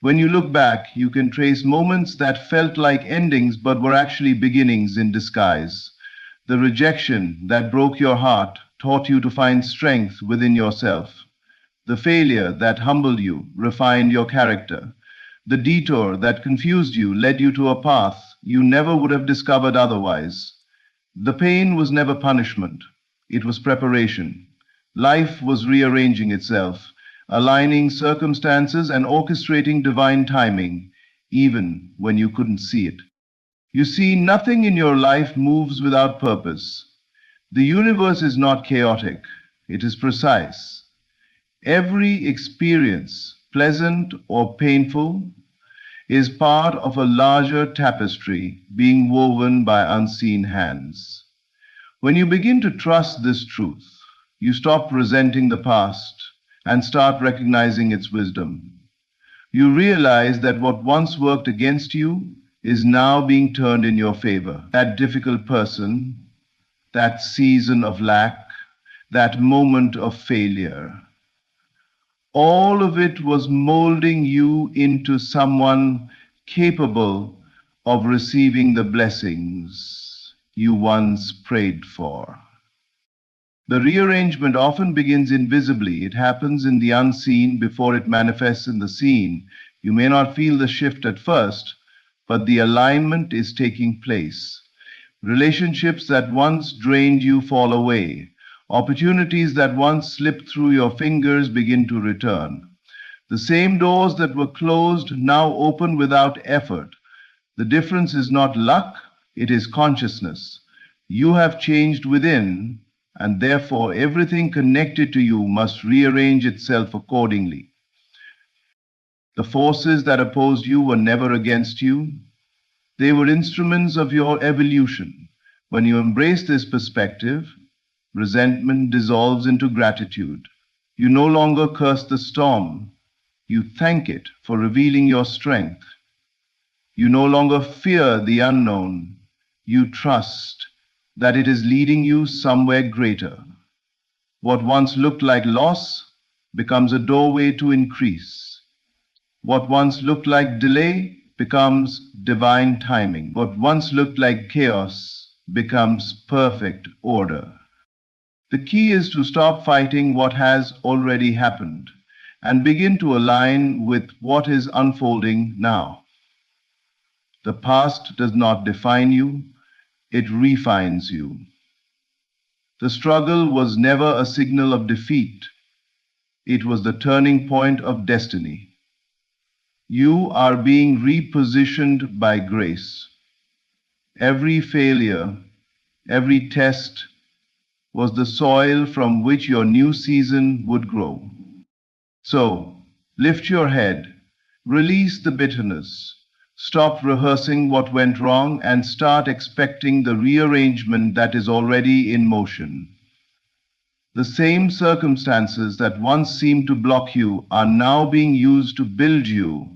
Speaker 1: when you look back, you can trace moments that felt like endings but were actually beginnings in disguise. The rejection that broke your heart taught you to find strength within yourself. The failure that humbled you refined your character. The detour that confused you led you to a path you never would have discovered otherwise. The pain was never punishment. It was preparation. Life was rearranging itself, aligning circumstances and orchestrating divine timing, even when you couldn't see it. You see, nothing in your life moves without purpose. The universe is not chaotic. It is precise. Every experience, pleasant or painful, is part of a larger tapestry being woven by unseen hands. When you begin to trust this truth, you stop resenting the past and start recognizing its wisdom. You realize that what once worked against you is now being turned in your favor. That difficult person, that season of lack, that moment of failure, all of it was molding you into someone capable of receiving the blessings you once prayed for. The rearrangement often begins invisibly. It happens in the unseen before it manifests in the seen. You may not feel the shift at first, but the alignment is taking place. Relationships that once drained you fall away. Opportunities that once slipped through your fingers begin to return. The same doors that were closed now open without effort. The difference is not luck, it is consciousness. You have changed within, and therefore everything connected to you must rearrange itself accordingly. The forces that opposed you were never against you. They were instruments of your evolution. When you embrace this perspective, resentment dissolves into gratitude. You no longer curse the storm. You thank it for revealing your strength. You no longer fear the unknown. You trust that it is leading you somewhere greater. What once looked like loss becomes a doorway to increase. What once looked like delay becomes divine timing. What once looked like chaos becomes perfect order. The key is to stop fighting what has already happened and begin to align with what is unfolding now. The past does not define you, it refines you. The struggle was never a signal of defeat, it was the turning point of destiny. You are being repositioned by grace. Every failure, every test was the soil from which your new season would grow. So, lift your head, release the bitterness, stop rehearsing what went wrong, and start expecting the rearrangement that is already in motion. The same circumstances that once seemed to block you are now being used to build you.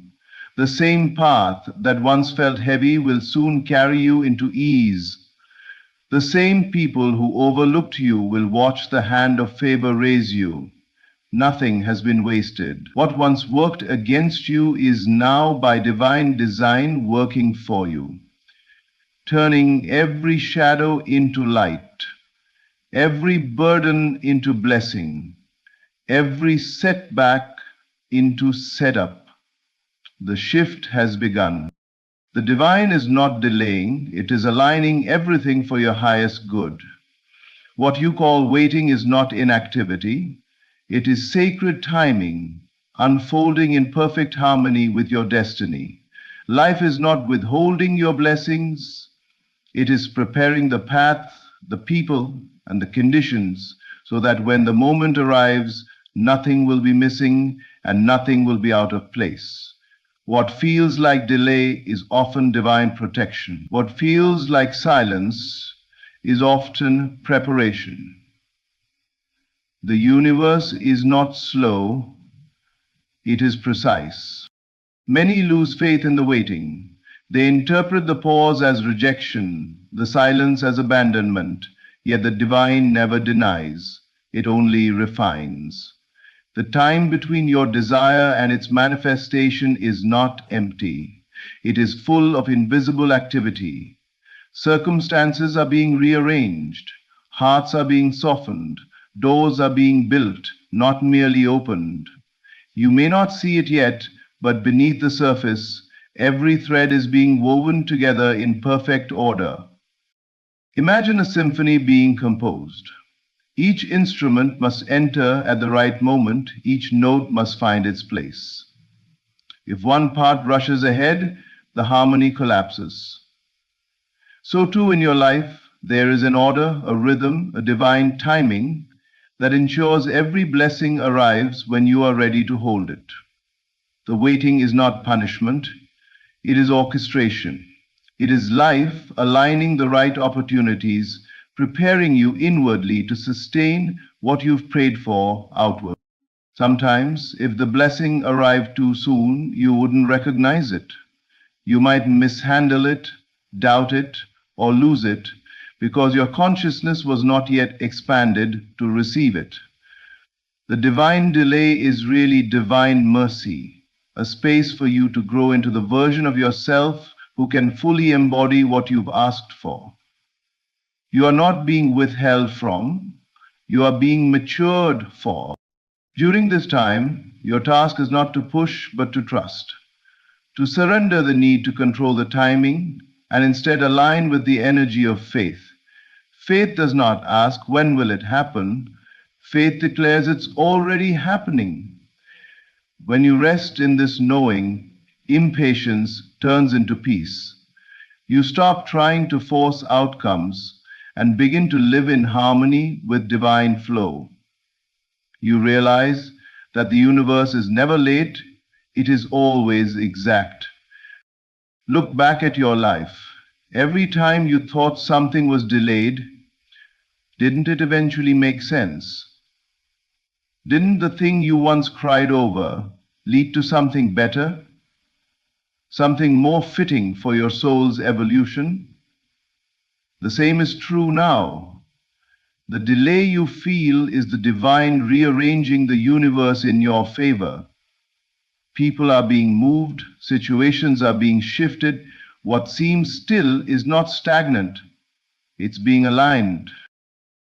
Speaker 1: The same path that once felt heavy will soon carry you into ease. The same people who overlooked you will watch the hand of favor raise you. Nothing has been wasted. What once worked against you is now by divine design working for you, turning every shadow into light, every burden into blessing, every setback into setup. The shift has begun. The divine is not delaying, it is aligning everything for your highest good. What you call waiting is not inactivity, it is sacred timing, unfolding in perfect harmony with your destiny. Life is not withholding your blessings, it is preparing the path, the people, and the conditions so that when the moment arrives, nothing will be missing and nothing will be out of place. What feels like delay is often divine protection. What feels like silence is often preparation. The universe is not slow, it is precise. Many lose faith in the waiting. They interpret the pause as rejection, the silence as abandonment, yet the divine never denies, it only refines. The time between your desire and its manifestation is not empty. It is full of invisible activity. Circumstances are being rearranged. Hearts are being softened. Doors are being built, not merely opened. You may not see it yet, but beneath the surface, every thread is being woven together in perfect order. Imagine a symphony being composed. Each instrument must enter at the right moment, each note must find its place. If one part rushes ahead, the harmony collapses. So too in your life, there is an order, a rhythm, a divine timing that ensures every blessing arrives when you are ready to hold it. The waiting is not punishment, it is orchestration. It is life aligning the right opportunities, preparing you inwardly to sustain what you've prayed for outward. Sometimes, if the blessing arrived too soon, you wouldn't recognize it. You might mishandle it, doubt it, or lose it because your consciousness was not yet expanded to receive it. The divine delay is really divine mercy, a space for you to grow into the version of yourself who can fully embody what you've asked for. You are not being withheld from, you are being matured for. During this time, your task is not to push but to trust, to surrender the need to control the timing and instead align with the energy of faith. Faith does not ask, when will it happen? Faith declares it's already happening. When you rest in this knowing, impatience turns into peace. You stop trying to force outcomes and begin to live in harmony with divine flow. You realize that the universe is never late, it is always exact. Look back at your life. Every time you thought something was delayed, didn't it eventually make sense? Didn't the thing you once cried over lead to something better, something more fitting for your soul's evolution? The same is true now. The delay you feel is the divine rearranging the universe in your favor. People are being moved, situations are being shifted. What seems still is not stagnant, it's being aligned.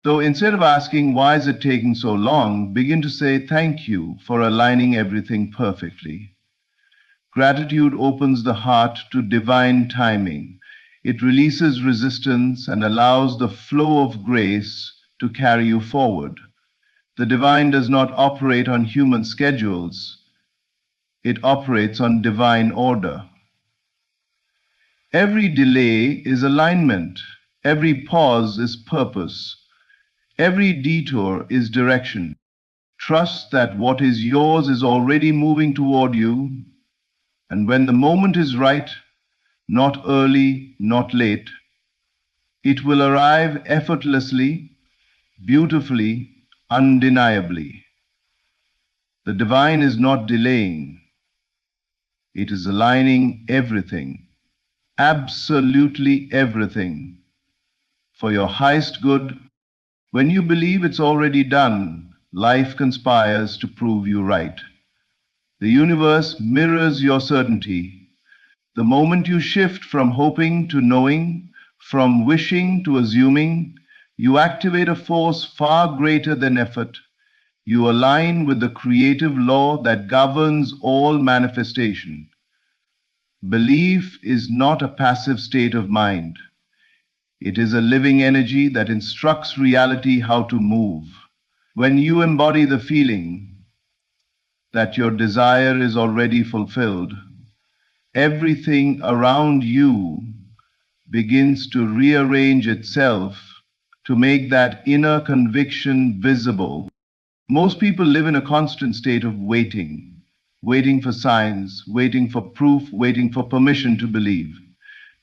Speaker 1: So instead of asking, why is it taking so long, begin to say, thank you for aligning everything perfectly. Gratitude opens the heart to divine timing. It releases resistance and allows the flow of grace to carry you forward. The divine does not operate on human schedules. It operates on divine order. Every delay is alignment. Every pause is purpose. Every detour is direction. Trust that what is yours is already moving toward you, and when the moment is right, not early, not late, it will arrive effortlessly, beautifully, undeniably. The divine is not delaying. It is aligning everything, absolutely everything, for your highest good. When you believe it's already done, life conspires to prove you right. The universe mirrors your certainty. The moment you shift from hoping to knowing, from wishing to assuming, you activate a force far greater than effort. You align with the creative law that governs all manifestation. Belief is not a passive state of mind. It is a living energy that instructs reality how to move. When you embody the feeling that your desire is already fulfilled, everything around you begins to rearrange itself to make that inner conviction visible. Most people live in a constant state of waiting, waiting for signs, waiting for proof, waiting for permission to believe.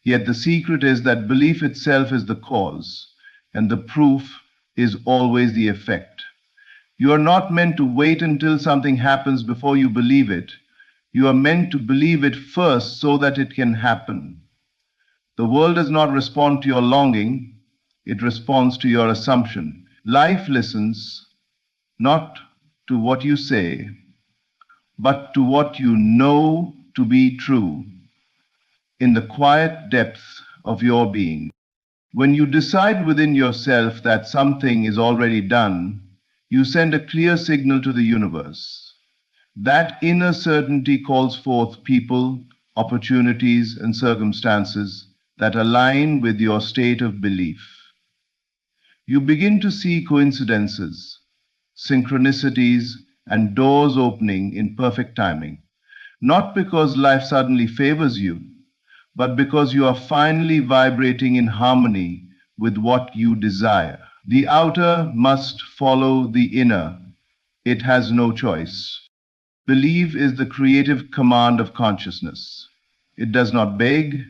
Speaker 1: Yet the secret is that belief itself is the cause, and the proof is always the effect. You are not meant to wait until something happens before you believe it. You are meant to believe it first so that it can happen. The world does not respond to your longing, it responds to your assumption. Life listens not to what you say, but to what you know to be true in the quiet depths of your being. When you decide within yourself that something is already done, you send a clear signal to the universe. That inner certainty calls forth people, opportunities, and circumstances that align with your state of belief. You begin to see coincidences, synchronicities, and doors opening in perfect timing, not because life suddenly favors you, but because you are finally vibrating in harmony with what you desire. The outer must follow the inner. It has no choice. Belief is the creative command of consciousness. It does not beg,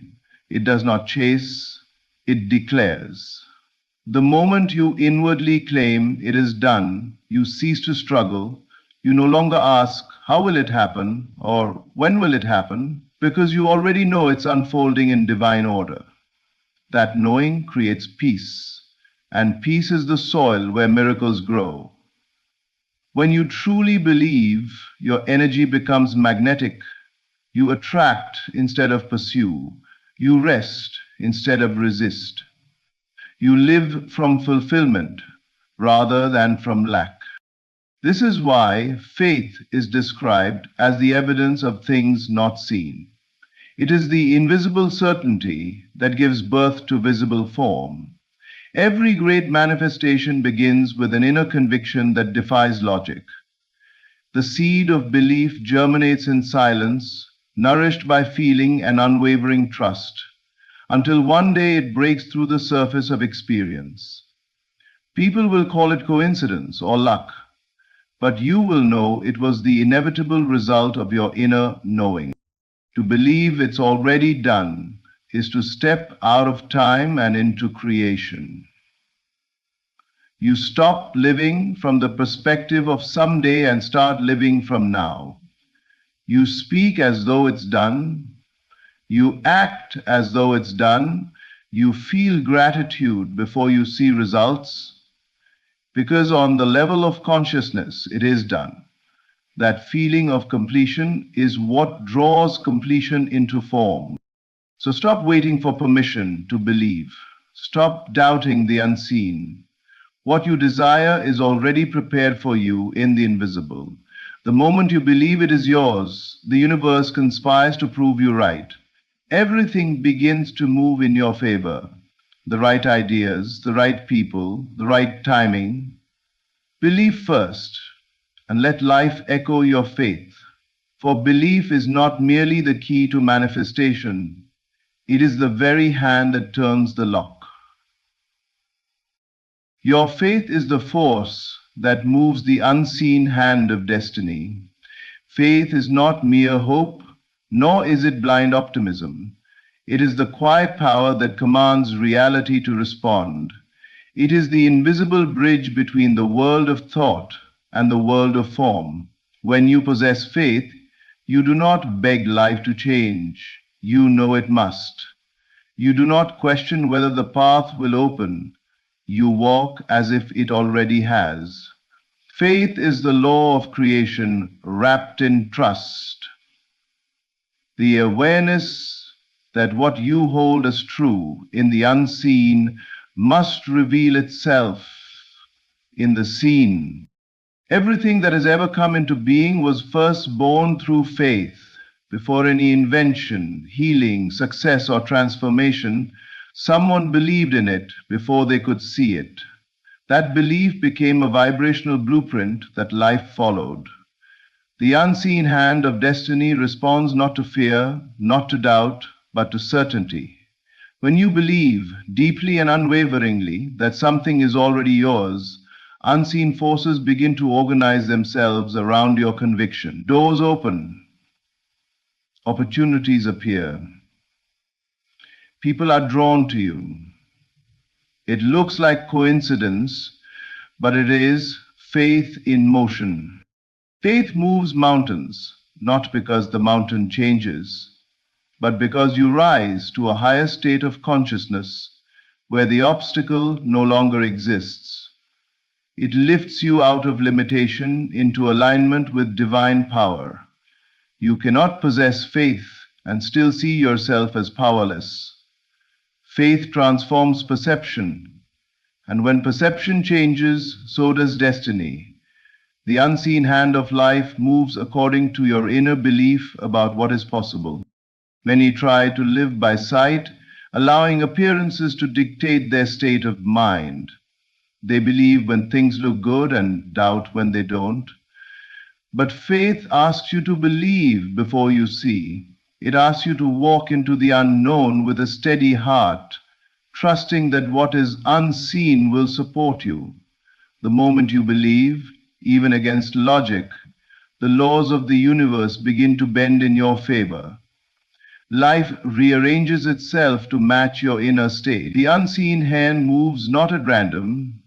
Speaker 1: it does not chase, it declares. The moment you inwardly claim it is done, you cease to struggle. You no longer ask, how will it happen or when will it happen? Because you already know it's unfolding in divine order. That knowing creates peace, and peace is the soil where miracles grow. When you truly believe, your energy becomes magnetic. You attract instead of pursue. You rest instead of resist. You live from fulfillment rather than from lack. This is why faith is described as the evidence of things not seen. It is the invisible certainty that gives birth to visible form. Every great manifestation begins with an inner conviction that defies logic. The seed of belief germinates in silence, nourished by feeling and unwavering trust, until one day it breaks through the surface of experience. People will call it coincidence or luck, but you will know it was the inevitable result of your inner knowing. To believe it's already done is to step out of time and into creation. You stop living from the perspective of someday and start living from now. You speak as though it's done. You act as though it's done. You feel gratitude before you see results, because on the level of consciousness, it is done. That feeling of completion is what draws completion into form. So stop waiting for permission to believe. Stop doubting the unseen. What you desire is already prepared for you in the invisible. The moment you believe it is yours, the universe conspires to prove you right. Everything begins to move in your favor. The right ideas, the right people, the right timing. Believe first, and let life echo your faith. For belief is not merely the key to manifestation, it is the very hand that turns the lock. Your faith is the force that moves the unseen hand of destiny. Faith is not mere hope, nor is it blind optimism. It is the quiet power that commands reality to respond. It is the invisible bridge between the world of thought and the world of form. When you possess faith, you do not beg life to change. You know it must. You do not question whether the path will open. You walk as if it already has. Faith is the law of creation wrapped in trust. The awareness that what you hold as true in the unseen must reveal itself in the seen. Everything that has ever come into being was first born through faith. Before any invention, healing, success, or transformation, someone believed in it before they could see it. That belief became a vibrational blueprint that life followed. The unseen hand of destiny responds not to fear, not to doubt, but to certainty. When you believe deeply and unwaveringly that something is already yours, unseen forces begin to organize themselves around your conviction. Doors open. Opportunities appear. People are drawn to you. It looks like coincidence, but it is faith in motion. Faith moves mountains, not because the mountain changes, but because you rise to a higher state of consciousness where the obstacle no longer exists. It lifts you out of limitation into alignment with divine power. You cannot possess faith and still see yourself as powerless. Faith transforms perception, and when perception changes, so does destiny. The unseen hand of life moves according to your inner belief about what is possible. Many try to live by sight, allowing appearances to dictate their state of mind. They believe when things look good and doubt when they don't. But faith asks you to believe before you see. It asks you to walk into the unknown with a steady heart, trusting that what is unseen will support you. The moment you believe, even against logic, the laws of the universe begin to bend in your favor. Life rearranges itself to match your inner state. The unseen hand moves not at random,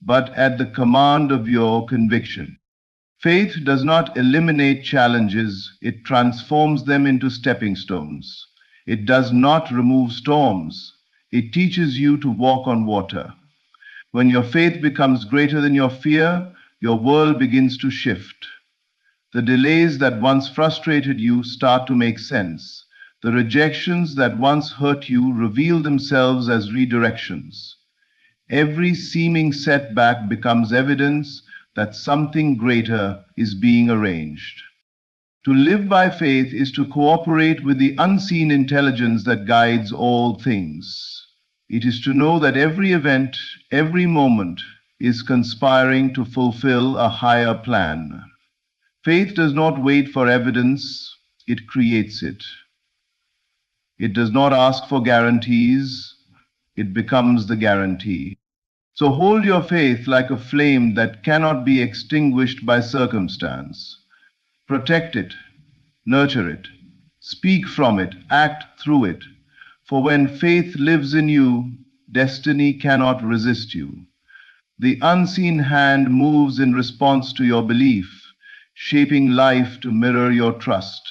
Speaker 1: but at the command of your conviction. Faith does not eliminate challenges, it transforms them into stepping stones. It does not remove storms, it teaches you to walk on water. When your faith becomes greater than your fear, your world begins to shift. The delays that once frustrated you start to make sense. The rejections that once hurt you reveal themselves as redirections. Every seeming setback becomes evidence that something greater is being arranged. To live by faith is to cooperate with the unseen intelligence that guides all things. It is to know that every event, every moment is conspiring to fulfill a higher plan. Faith does not wait for evidence, it creates it. It does not ask for guarantees, it becomes the guarantee. So hold your faith like a flame that cannot be extinguished by circumstance. Protect it, nurture it, speak from it, act through it. For when faith lives in you, destiny cannot resist you. The unseen hand moves in response to your belief, shaping life to mirror your trust.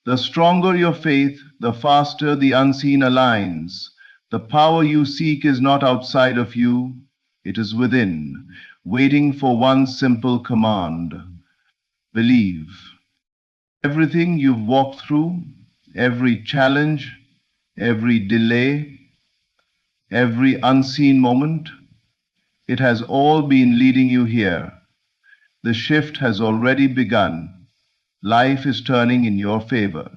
Speaker 1: The stronger your faith, the faster the unseen aligns. The power you seek is not outside of you, it is within, waiting for one simple command: believe. Everything you've walked through, every challenge, every delay, every unseen moment, it has all been leading you here. The shift has already begun. Life is turning in your favor.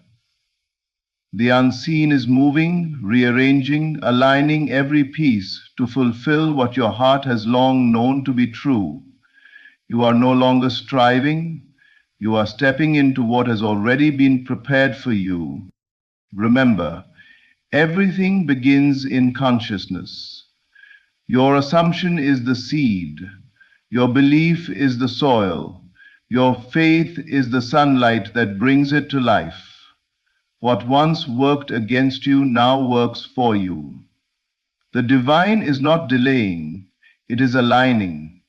Speaker 1: The unseen is moving, rearranging, aligning every piece to fulfill what your heart has long known to be true. You are no longer striving. You are stepping into what has already been prepared for you. Remember, everything begins in consciousness. Your assumption is the seed. Your belief is the soil. Your faith is the sunlight that brings it to life. What once worked against you now works for you. The divine is not delaying, it is aligning.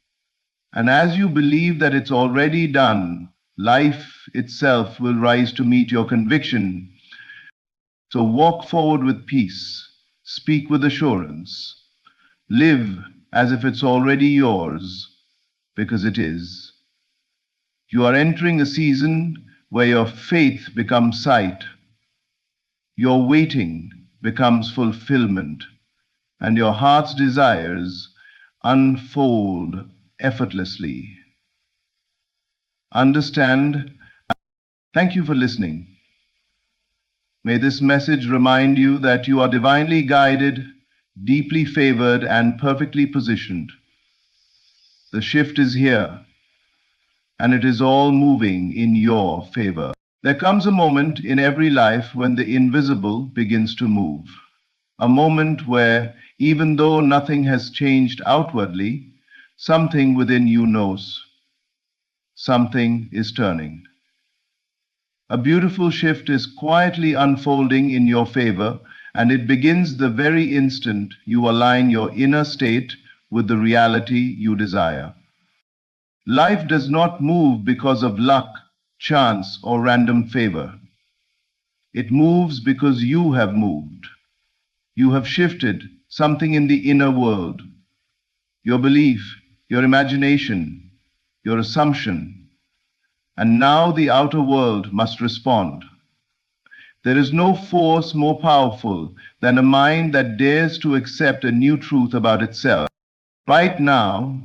Speaker 1: And as you believe that it's already done, life itself will rise to meet your conviction. So walk forward with peace, speak with assurance, live as if it's already yours, because it is. You are entering a season where your faith becomes sight, your waiting becomes fulfillment, and your heart's desires unfold effortlessly. Understand. Thank you for listening. May this message remind you that you are divinely guided, deeply favored, and perfectly positioned. The shift is here, and it is all moving in your favor. There comes a moment in every life when the invisible begins to move. A moment where, even though nothing has changed outwardly, something within you knows. Something is turning. A beautiful shift is quietly unfolding in your favor, and it begins the very instant you align your inner state with the reality you desire. Life does not move because of luck, chance, or random favor. It moves because you have moved. You have shifted something in the inner world. Your belief, your imagination, your assumption. And now the outer world must respond. There is no force more powerful than a mind that dares to accept a new truth about itself. Right now,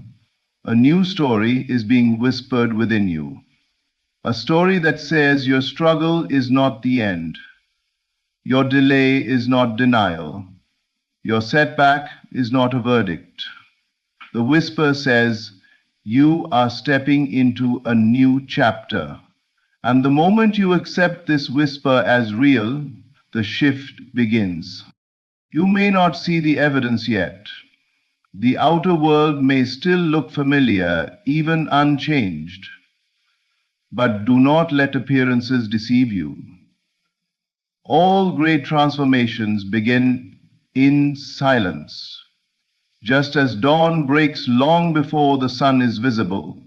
Speaker 1: a new story is being whispered within you. A story that says your struggle is not the end. Your delay is not denial. Your setback is not a verdict. The whisper says, you are stepping into a new chapter. And the moment you accept this whisper as real, the shift begins. You may not see the evidence yet. The outer world may still look familiar, even unchanged. But do not let appearances deceive you. All great transformations begin in silence. Just as dawn breaks long before the sun is visible,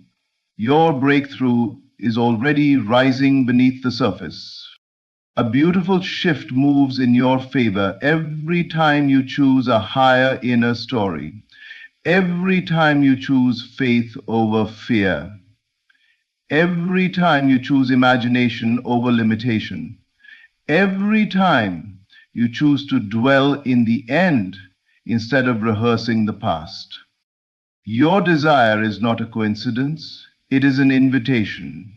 Speaker 1: your breakthrough is already rising beneath the surface. A beautiful shift moves in your favor every time you choose a higher inner story, every time you choose faith over fear, every time you choose imagination over limitation, every time you choose to dwell in the end instead of rehearsing the past. Your desire is not a coincidence, it is an invitation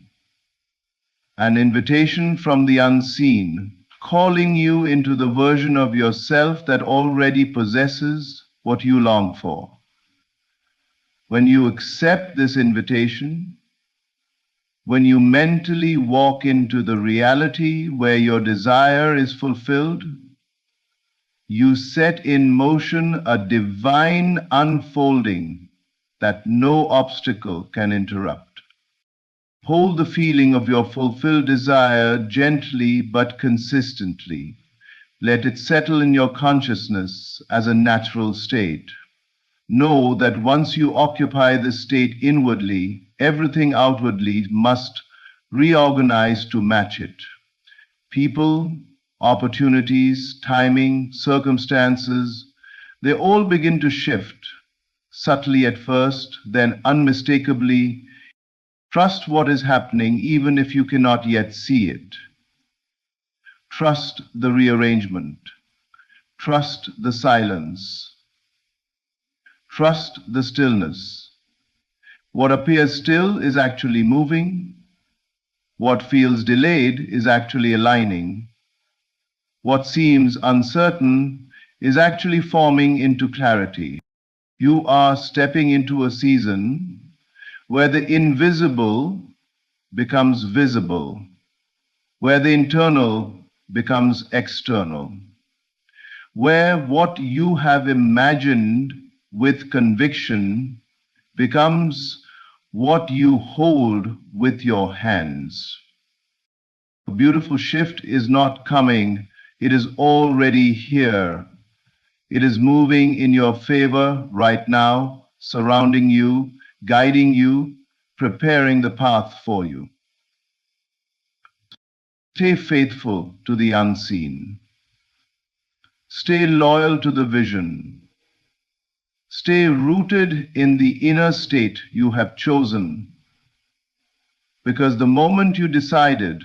Speaker 1: from the unseen, calling you into the version of yourself that already possesses what you long for. When you accept this invitation, when you mentally walk into the reality where your desire is fulfilled, you set in motion a divine unfolding that no obstacle can interrupt. Hold the feeling of your fulfilled desire gently but consistently. Let it settle in your consciousness as a natural state. Know that once you occupy this state inwardly, everything outwardly must reorganize to match it. People, opportunities, timing, circumstances, they all begin to shift, subtly at first, then unmistakably. Trust what is happening even if you cannot yet see it. Trust the rearrangement. Trust the silence. Trust the stillness. What appears still is actually moving. What feels delayed is actually aligning. What seems uncertain is actually forming into clarity. You are stepping into a season where the invisible becomes visible, where the internal becomes external, where what you have imagined with conviction becomes what you hold with your hands. A beautiful shift is not coming, it is already here. It is moving in your favor right now, surrounding you, guiding you, preparing the path for you. Stay faithful to the unseen. Stay loyal to the vision. Stay rooted in the inner state you have chosen. Because the moment you decided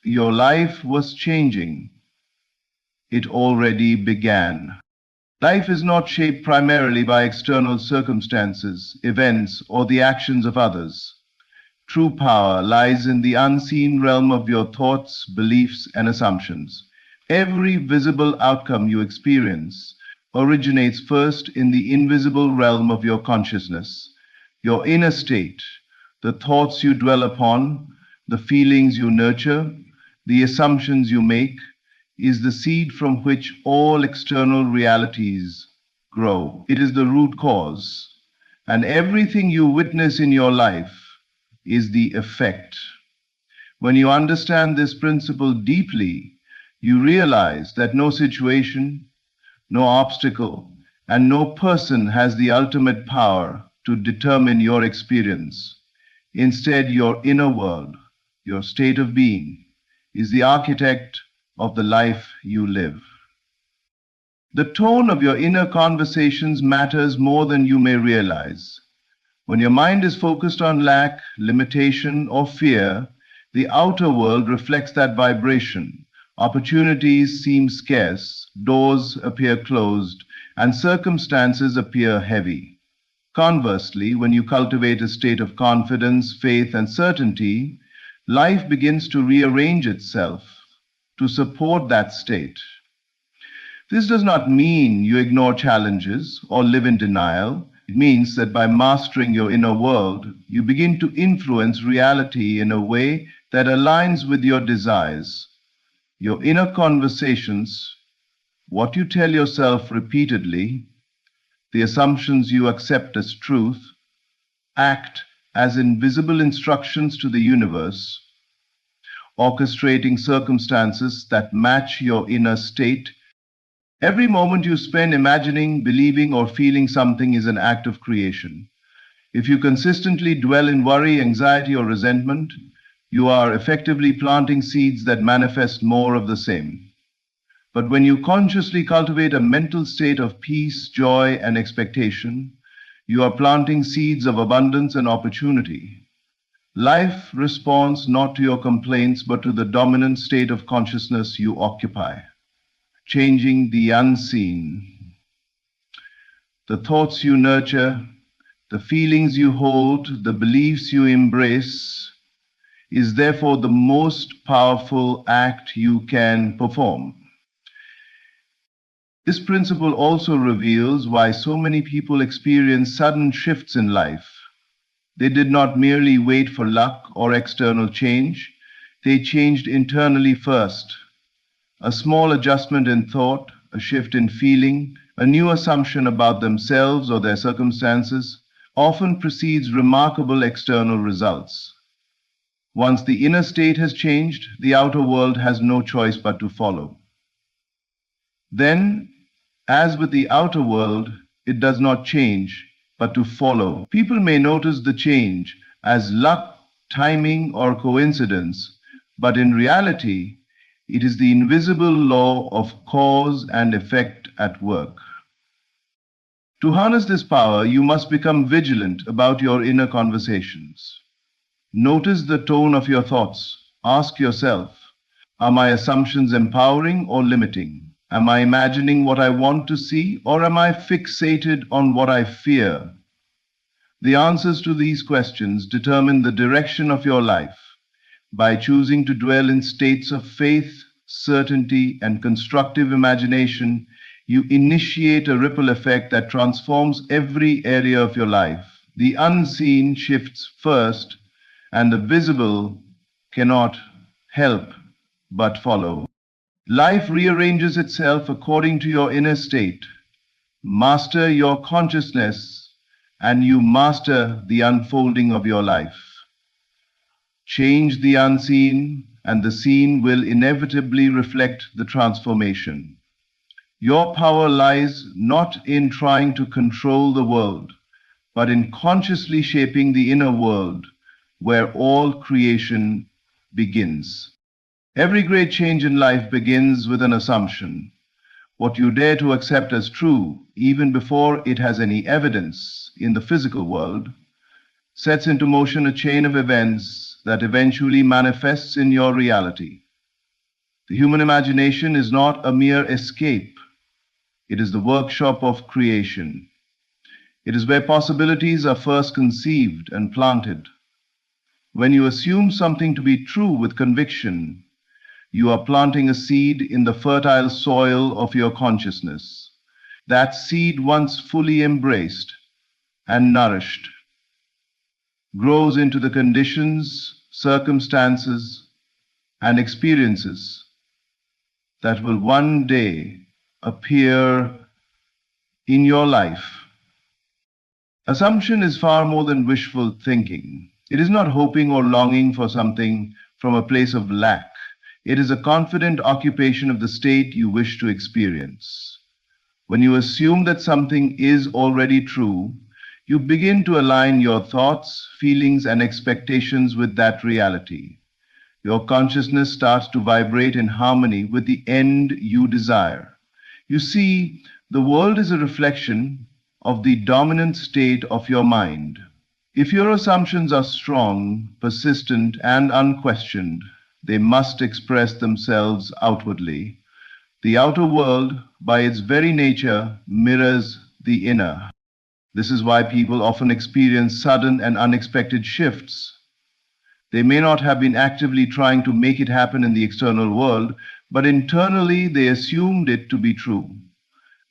Speaker 1: your life was changing, it already began. Life is not shaped primarily by external circumstances, events, or the actions of others. True power lies in the unseen realm of your thoughts, beliefs, and assumptions. Every visible outcome you experience originates first in the invisible realm of your consciousness, your inner state, the thoughts you dwell upon, the feelings you nurture, the assumptions you make, is the seed from which all external realities grow. It is the root cause, and everything you witness in your life is the effect. When you understand this principle deeply, you realize that no situation, no obstacle, and no person has the ultimate power to determine your experience. Instead, your inner world, your state of being, is the architect of the life you live. The tone of your inner conversations matters more than you may realize. When your mind is focused on lack, limitation, or fear, the outer world reflects that vibration. Opportunities seem scarce, doors appear closed, and circumstances appear heavy. Conversely, when you cultivate a state of confidence, faith, and certainty, life begins to rearrange itself to support that state. This does not mean you ignore challenges or live in denial. It means that by mastering your inner world, you begin to influence reality in a way that aligns with your desires. Your inner conversations, what you tell yourself repeatedly, the assumptions you accept as truth, act as invisible instructions to the universe, orchestrating circumstances that match your inner state. Every moment you spend imagining, believing, or feeling something is an act of creation. If you consistently dwell in worry, anxiety, or resentment, you are effectively planting seeds that manifest more of the same. But when you consciously cultivate a mental state of peace, joy, and expectation, you are planting seeds of abundance and opportunity. Life responds not to your complaints, but to the dominant state of consciousness you occupy. Changing the unseen. The thoughts you nurture, the feelings you hold, the beliefs you embrace, is therefore the most powerful act you can perform. This principle also reveals why so many people experience sudden shifts in life. They did not merely wait for luck or external change, they changed internally first. A small adjustment in thought, a shift in feeling, a new assumption about themselves or their circumstances often precedes remarkable external results. Once the inner state has changed, the outer world has no choice but to follow. Then, as with the outer world, it does not change, but to follow. People may notice the change as luck, timing, or coincidence, but in reality, it is the invisible law of cause and effect at work. To harness this power, you must become vigilant about your inner conversations. Notice the tone of your thoughts. Ask yourself, are my assumptions empowering or limiting? Am I imagining what I want to see, or am I fixated on what I fear? The answers to these questions determine the direction of your life. By choosing to dwell in states of faith, certainty, and constructive imagination, you initiate a ripple effect that transforms every area of your life. The unseen shifts first, and the visible cannot help but follow. Life rearranges itself according to your inner state. Master your consciousness, and you master the unfolding of your life. Change the unseen, and the seen will inevitably reflect the transformation. Your power lies not in trying to control the world, but in consciously shaping the inner world where all creation begins. Every great change in life begins with an assumption. What you dare to accept as true, even before it has any evidence in the physical world, sets into motion a chain of events that eventually manifests in your reality. The human imagination is not a mere escape. It is the workshop of creation. It is where possibilities are first conceived and planted. When you assume something to be true with conviction, you are planting a seed in the fertile soil of your consciousness. That seed, once fully embraced and nourished, grows into the conditions, circumstances, and experiences that will one day appear in your life. Assumption is far more than wishful thinking. It is not hoping or longing for something from a place of lack. It is a confident occupation of the state you wish to experience. When you assume that something is already true, you begin to align your thoughts, feelings, and expectations with that reality. Your consciousness starts to vibrate in harmony with the end you desire. You see, the world is a reflection of the dominant state of your mind. If your assumptions are strong, persistent, and unquestioned, they must express themselves outwardly. The outer world, by its very nature, mirrors the inner. This is why people often experience sudden and unexpected shifts. They may not have been actively trying to make it happen in the external world, but internally they assumed it to be true.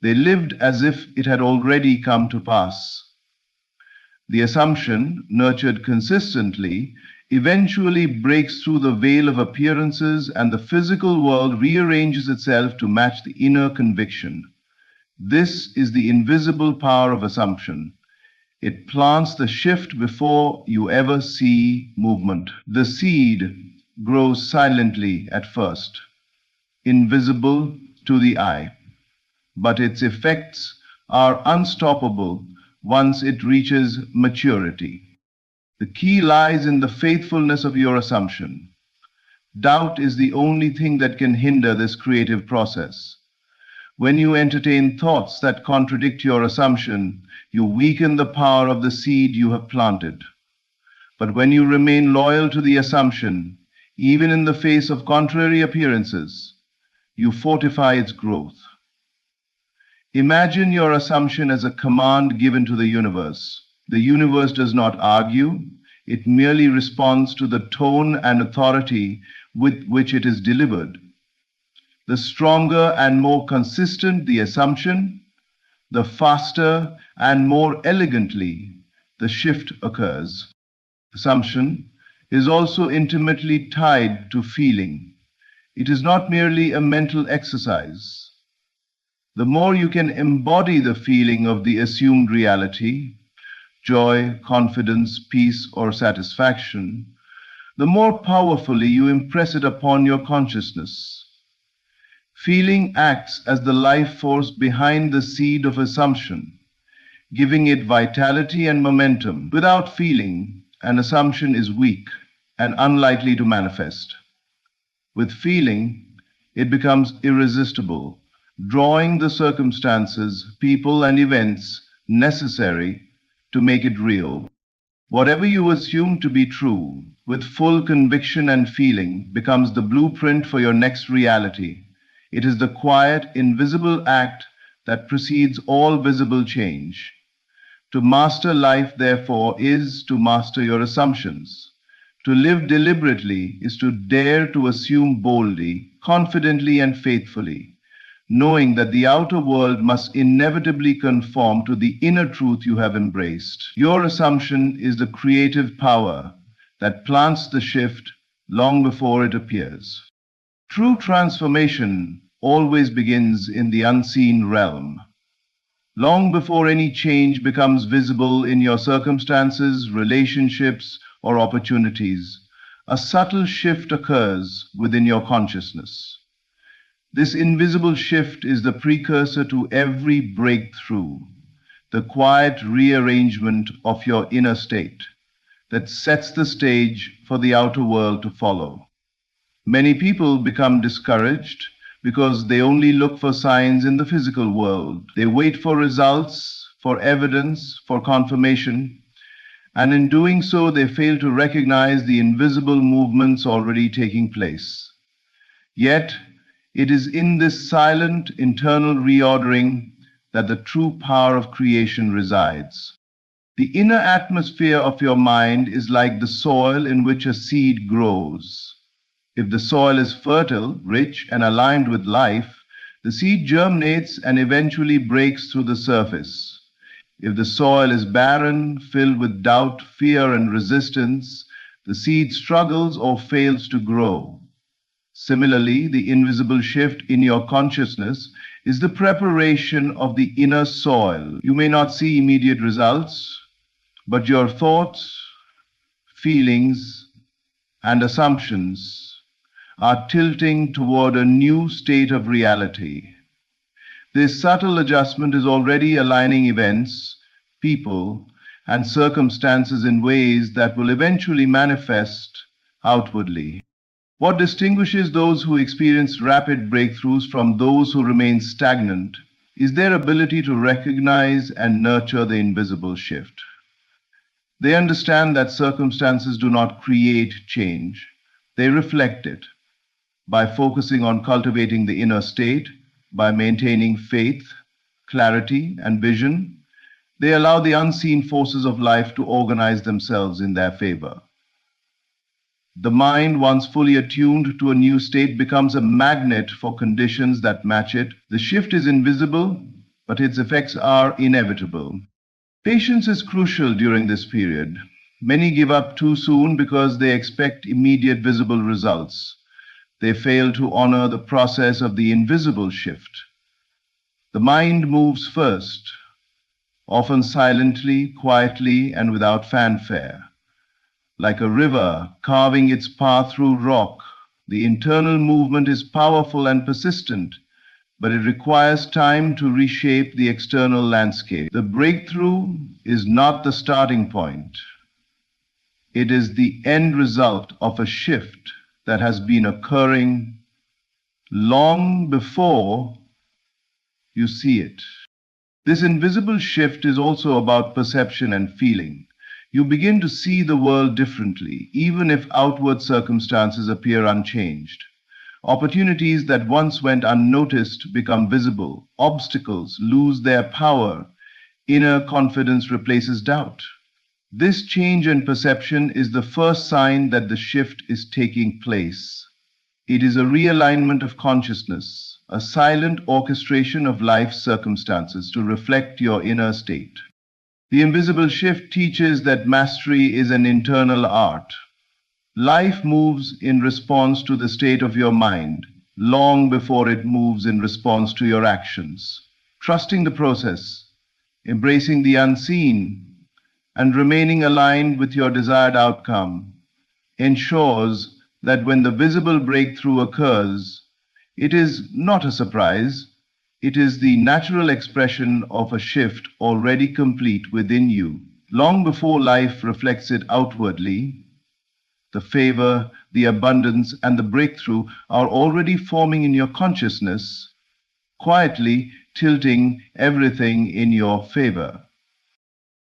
Speaker 1: They lived as if it had already come to pass. The assumption, nurtured consistently, eventually breaks through the veil of appearances, and the physical world rearranges itself to match the inner conviction. This is the invisible power of assumption. It plants the shift before you ever see movement. The seed grows silently at first, invisible to the eye, but its effects are unstoppable once it reaches maturity. The key lies in the faithfulness of your assumption. Doubt is the only thing that can hinder this creative process. When you entertain thoughts that contradict your assumption, you weaken the power of the seed you have planted. But when you remain loyal to the assumption, even in the face of contrary appearances, you fortify its growth. Imagine your assumption as a command given to the universe. The universe does not argue, it merely responds to the tone and authority with which it is delivered. The stronger and more consistent the assumption, the faster and more elegantly the shift occurs. Assumption is also intimately tied to feeling. It is not merely a mental exercise. The more you can embody the feeling of the assumed reality, joy, confidence, peace, or satisfaction, the more powerfully you impress it upon your consciousness. Feeling acts as the life force behind the seed of assumption, giving it vitality and momentum. Without feeling, an assumption is weak and unlikely to manifest. With feeling, it becomes irresistible, drawing the circumstances, people, and events necessary to make it real. Whatever you assume to be true, with full conviction and feeling, becomes the blueprint for your next reality. It is the quiet, invisible act that precedes all visible change. To master life, therefore, is to master your assumptions. To live deliberately is to dare to assume boldly, confidently, and faithfully, knowing that the outer world must inevitably conform to the inner truth you have embraced. Your assumption is the creative power that plants the shift long before it appears. True transformation always begins in the unseen realm. Long before any change becomes visible in your circumstances, relationships, or opportunities, a subtle shift occurs within your consciousness. This invisible shift is the precursor to every breakthrough, the quiet rearrangement of your inner state that sets the stage for the outer world to follow. Many people become discouraged because they only look for signs in the physical world. They wait for results, for evidence, for confirmation, and in doing so, they fail to recognize the invisible movements already taking place. Yet, it is in this silent internal reordering that the true power of creation resides. The inner atmosphere of your mind is like the soil in which a seed grows. If the soil is fertile, rich, and aligned with life, the seed germinates and eventually breaks through the surface. If the soil is barren, filled with doubt, fear, and resistance, the seed struggles or fails to grow. Similarly, the invisible shift in your consciousness is the preparation of the inner soil. You may not see immediate results, but your thoughts, feelings, and assumptions are tilting toward a new state of reality. This subtle adjustment is already aligning events, people, and circumstances in ways that will eventually manifest outwardly. What distinguishes those who experience rapid breakthroughs from those who remain stagnant is their ability to recognize and nurture the invisible shift. They understand that circumstances do not create change, they reflect it. By focusing on cultivating the inner state, by maintaining faith, clarity, and vision, they allow the unseen forces of life to organize themselves in their favor. The mind, once fully attuned to a new state, becomes a magnet for conditions that match it. The shift is invisible, but its effects are inevitable. Patience is crucial during this period. Many give up too soon because they expect immediate visible results. They fail to honor the process of the invisible shift. The mind moves first, often silently, quietly, and without fanfare. Like a river carving its path through rock, the internal movement is powerful and persistent, but it requires time to reshape the external landscape. The breakthrough is not the starting point. It is the end result of a shift that has been occurring long before you see it. This invisible shift is also about perception and feeling. You begin to see the world differently, even if outward circumstances appear unchanged. Opportunities that once went unnoticed become visible. Obstacles lose their power. Inner confidence replaces doubt. This change in perception is the first sign that the shift is taking place. It is a realignment of consciousness, a silent orchestration of life's circumstances to reflect your inner state. The invisible shift teaches that mastery is an internal art. Life moves in response to the state of your mind, long before it moves in response to your actions. Trusting the process, embracing the unseen, and remaining aligned with your desired outcome ensures that when the visible breakthrough occurs, It is not a surprise. It is the natural expression of a shift already complete within you. Long before life reflects it outwardly, the favor, the abundance, and the breakthrough are already forming in your consciousness, quietly tilting everything in your favor.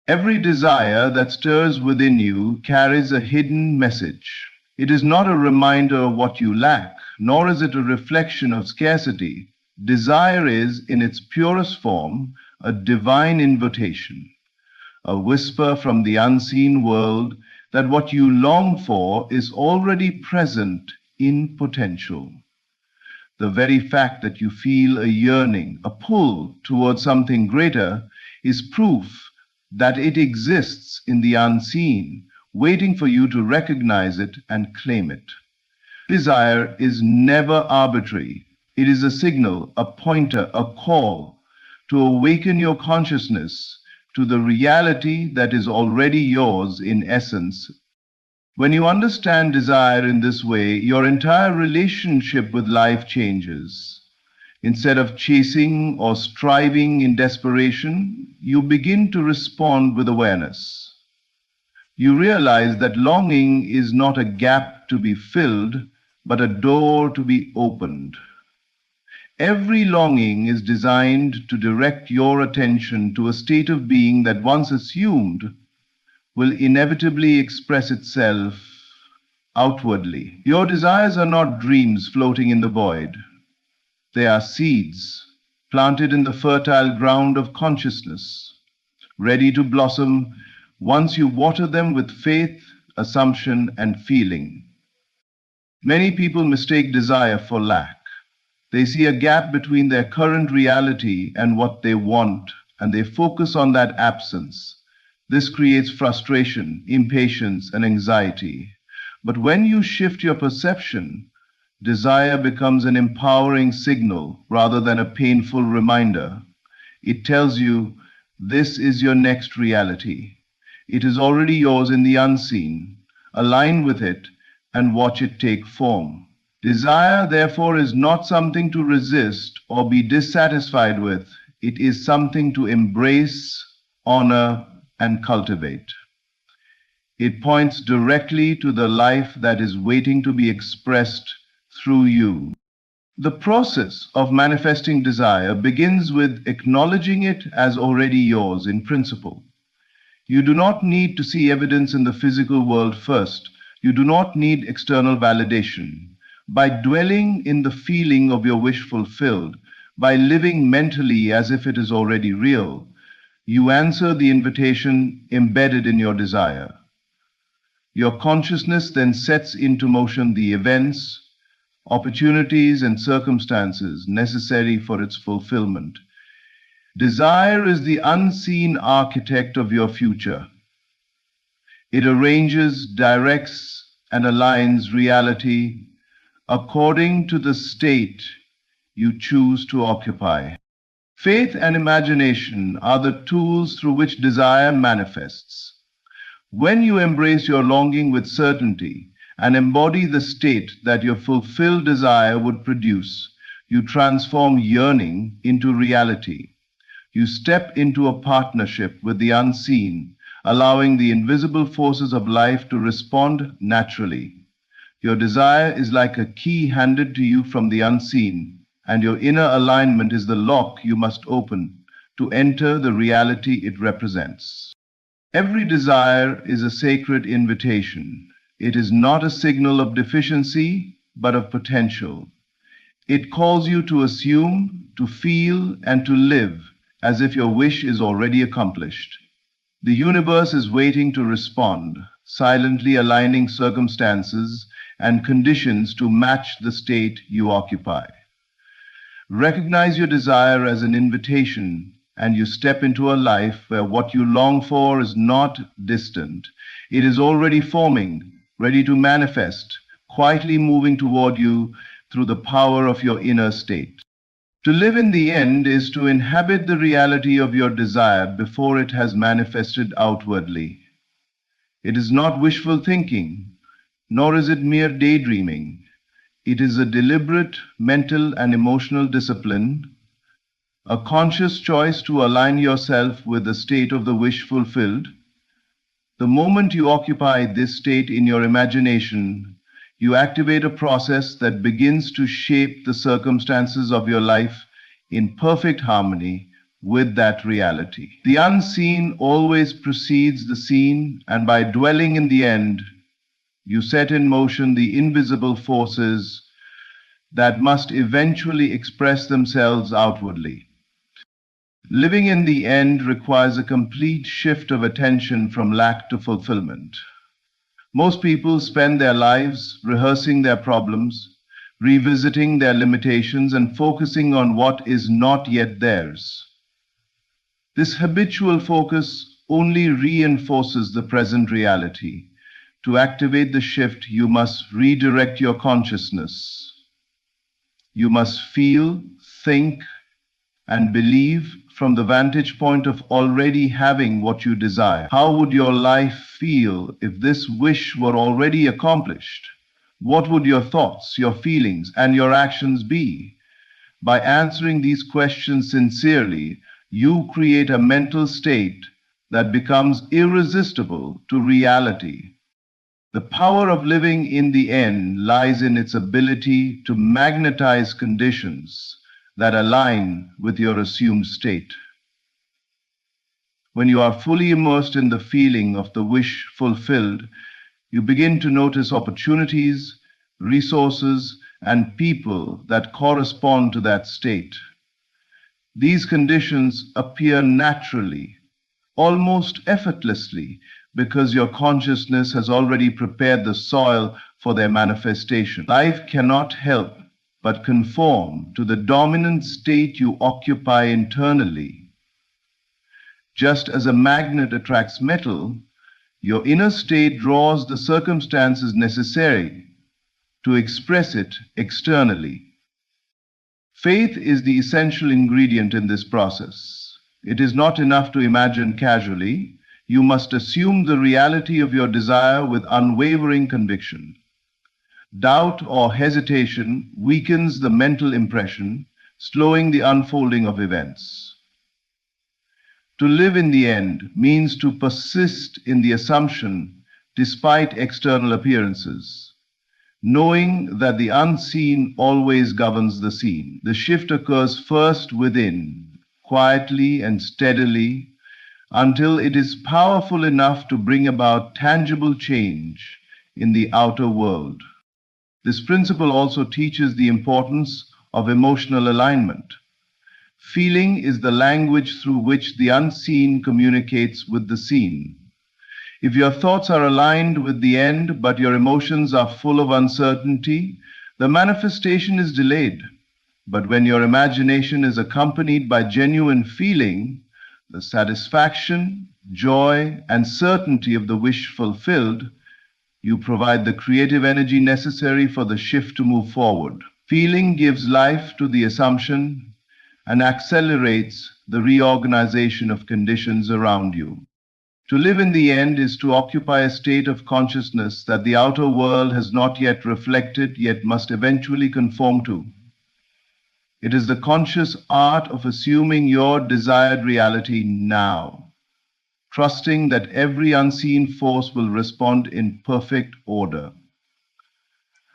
Speaker 1: Every desire that stirs within you carries a hidden message. It is not a reminder of what you lack, nor is it a reflection of scarcity. Desire is, in its purest form, a divine invitation, a whisper from the unseen world that what you long for is already present in potential. The very fact that you feel a yearning, a pull towards something greater, is proof that it exists in the unseen, waiting for you to recognize it and claim it. Desire is never arbitrary. It is a signal, a pointer, a call to awaken your consciousness to the reality that is already yours in essence. When you understand desire in this way, your entire relationship with life changes. Instead of chasing or striving in desperation, you begin to respond with awareness. You realize that longing is not a gap to be filled, but a door to be opened. Every longing is designed to direct your attention to a state of being that, once assumed, will inevitably express itself outwardly. Your desires are not dreams floating in the void. They are seeds planted in the fertile ground of consciousness, ready to blossom once you water them with faith, assumption, and feeling. Many people mistake desire for lack. They see a gap between their current reality and what they want, and they focus on that absence. This creates frustration, impatience, and anxiety. But when you shift your perception, desire becomes an empowering signal rather than a painful reminder. It tells you, this is your next reality. It is already yours in the unseen. Align with it and watch it take form. Desire, therefore, is not something to resist or be dissatisfied with. It is something to embrace, honor, and cultivate. It points directly to the life that is waiting to be expressed through you. The process of manifesting desire begins with acknowledging it as already yours in principle. You do not need to see evidence in the physical world first. You do not need external validation. By dwelling in the feeling of your wish fulfilled, by living mentally as if it is already real, you answer the invitation embedded in your desire. Your consciousness then sets into motion the events, opportunities, and circumstances necessary for its fulfillment. Desire is the unseen architect of your future. It arranges, directs, and aligns reality according to the state you choose to occupy. Faith and imagination are the tools through which desire manifests. When you embrace your longing with certainty and embody the state that your fulfilled desire would produce, you transform yearning into reality. You step into a partnership with the unseen, allowing the invisible forces of life to respond naturally. Your desire is like a key handed to you from the unseen, and your inner alignment is the lock you must open to enter the reality it represents. Every desire is a sacred invitation. It is not a signal of deficiency, but of potential. It calls you to assume, to feel, and to live as if your wish is already accomplished. The universe is waiting to respond, silently aligning circumstances and conditions to match the state you occupy. Recognize your desire as an invitation, and you step into a life where what you long for is not distant. It is already forming, ready to manifest, quietly moving toward you through the power of your inner state. To live in the end is to inhabit the reality of your desire before it has manifested outwardly. It is not wishful thinking, nor is it mere daydreaming. It is a deliberate mental and emotional discipline, a conscious choice to align yourself with the state of the wish fulfilled. The moment you occupy this state in your imagination, you activate a process that begins to shape the circumstances of your life in perfect harmony with that reality. The unseen always precedes the seen, and by dwelling in the end, you set in motion the invisible forces that must eventually express themselves outwardly. Living in the end requires a complete shift of attention from lack to fulfillment. Most people spend their lives rehearsing their problems, revisiting their limitations, and focusing on what is not yet theirs. This habitual focus only reinforces the present reality. To activate the shift, you must redirect your consciousness. You must feel, think, and believe from the vantage point of already having what you desire. How would your life feel if this wish were already accomplished? What would your thoughts, your feelings, and your actions be? By answering these questions sincerely, you create a mental state that becomes irresistible to reality. The power of living in the end lies in its ability to magnetize conditions that align with your assumed state. When you are fully immersed in the feeling of the wish fulfilled, you begin to notice opportunities, resources, and people that correspond to that state. These conditions appear naturally, almost effortlessly, because your consciousness has already prepared the soil for their manifestation. Life cannot help but conform to the dominant state you occupy internally. Just as a magnet attracts metal, your inner state draws the circumstances necessary to express it externally. Faith is the essential ingredient in this process. It is not enough to imagine casually. You must assume the reality of your desire with unwavering conviction. Doubt or hesitation weakens the mental impression, slowing the unfolding of events. To live in the end means to persist in the assumption despite external appearances, knowing that the unseen always governs the seen. The shift occurs first within, quietly and steadily, until it is powerful enough to bring about tangible change in the outer world. This principle also teaches the importance of emotional alignment. Feeling is the language through which the unseen communicates with the seen. If your thoughts are aligned with the end, but your emotions are full of uncertainty, the manifestation is delayed. But when your imagination is accompanied by genuine feeling, the satisfaction, joy, and certainty of the wish fulfilled, you provide the creative energy necessary for the shift to move forward. Feeling gives life to the assumption and accelerates the reorganization of conditions around you. To live in the end is to occupy a state of consciousness that the outer world has not yet reflected, yet must eventually conform to. It is the conscious art of assuming your desired reality now, trusting that every unseen force will respond in perfect order.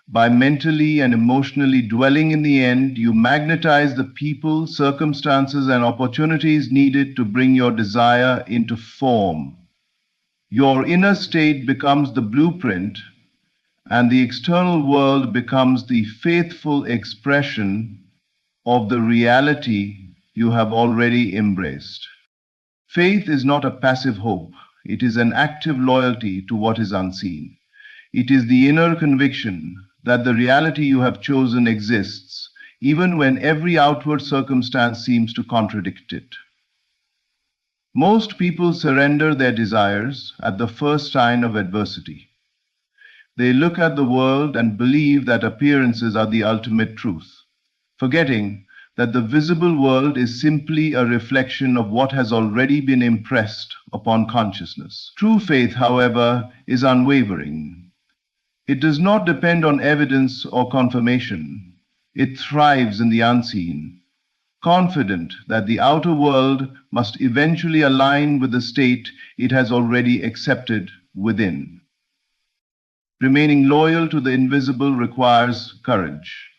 Speaker 1: By mentally and emotionally dwelling in the end, you magnetize the people, circumstances, and opportunities needed to bring your desire into form. Your inner state becomes the blueprint, and the external world becomes the faithful expression of the reality you have already embraced. Faith is not a passive hope. It is an active loyalty to what is unseen. It is the inner conviction that the reality you have chosen exists, even when every outward circumstance seems to contradict it. Most people surrender their desires at the first sign of adversity. They look at the world and believe that appearances are the ultimate truth, forgetting that the visible world is simply a reflection of what has already been impressed upon consciousness. True faith, however, is unwavering. It does not depend on evidence or confirmation. It thrives in the unseen, confident that the outer world must eventually align with the state it has already accepted within. Remaining loyal to the invisible requires courage.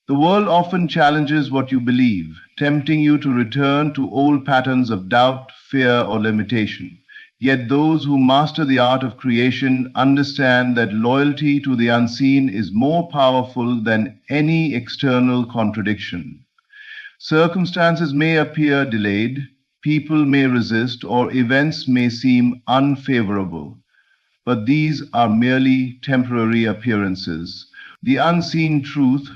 Speaker 1: The world often challenges what you believe, tempting you to return to old patterns of doubt, fear, or limitation. Yet those who master the art of creation understand that loyalty to the unseen is more powerful than any external contradiction. Circumstances may appear delayed, people may resist, or events may seem unfavorable, but these are merely temporary appearances. The unseen truth,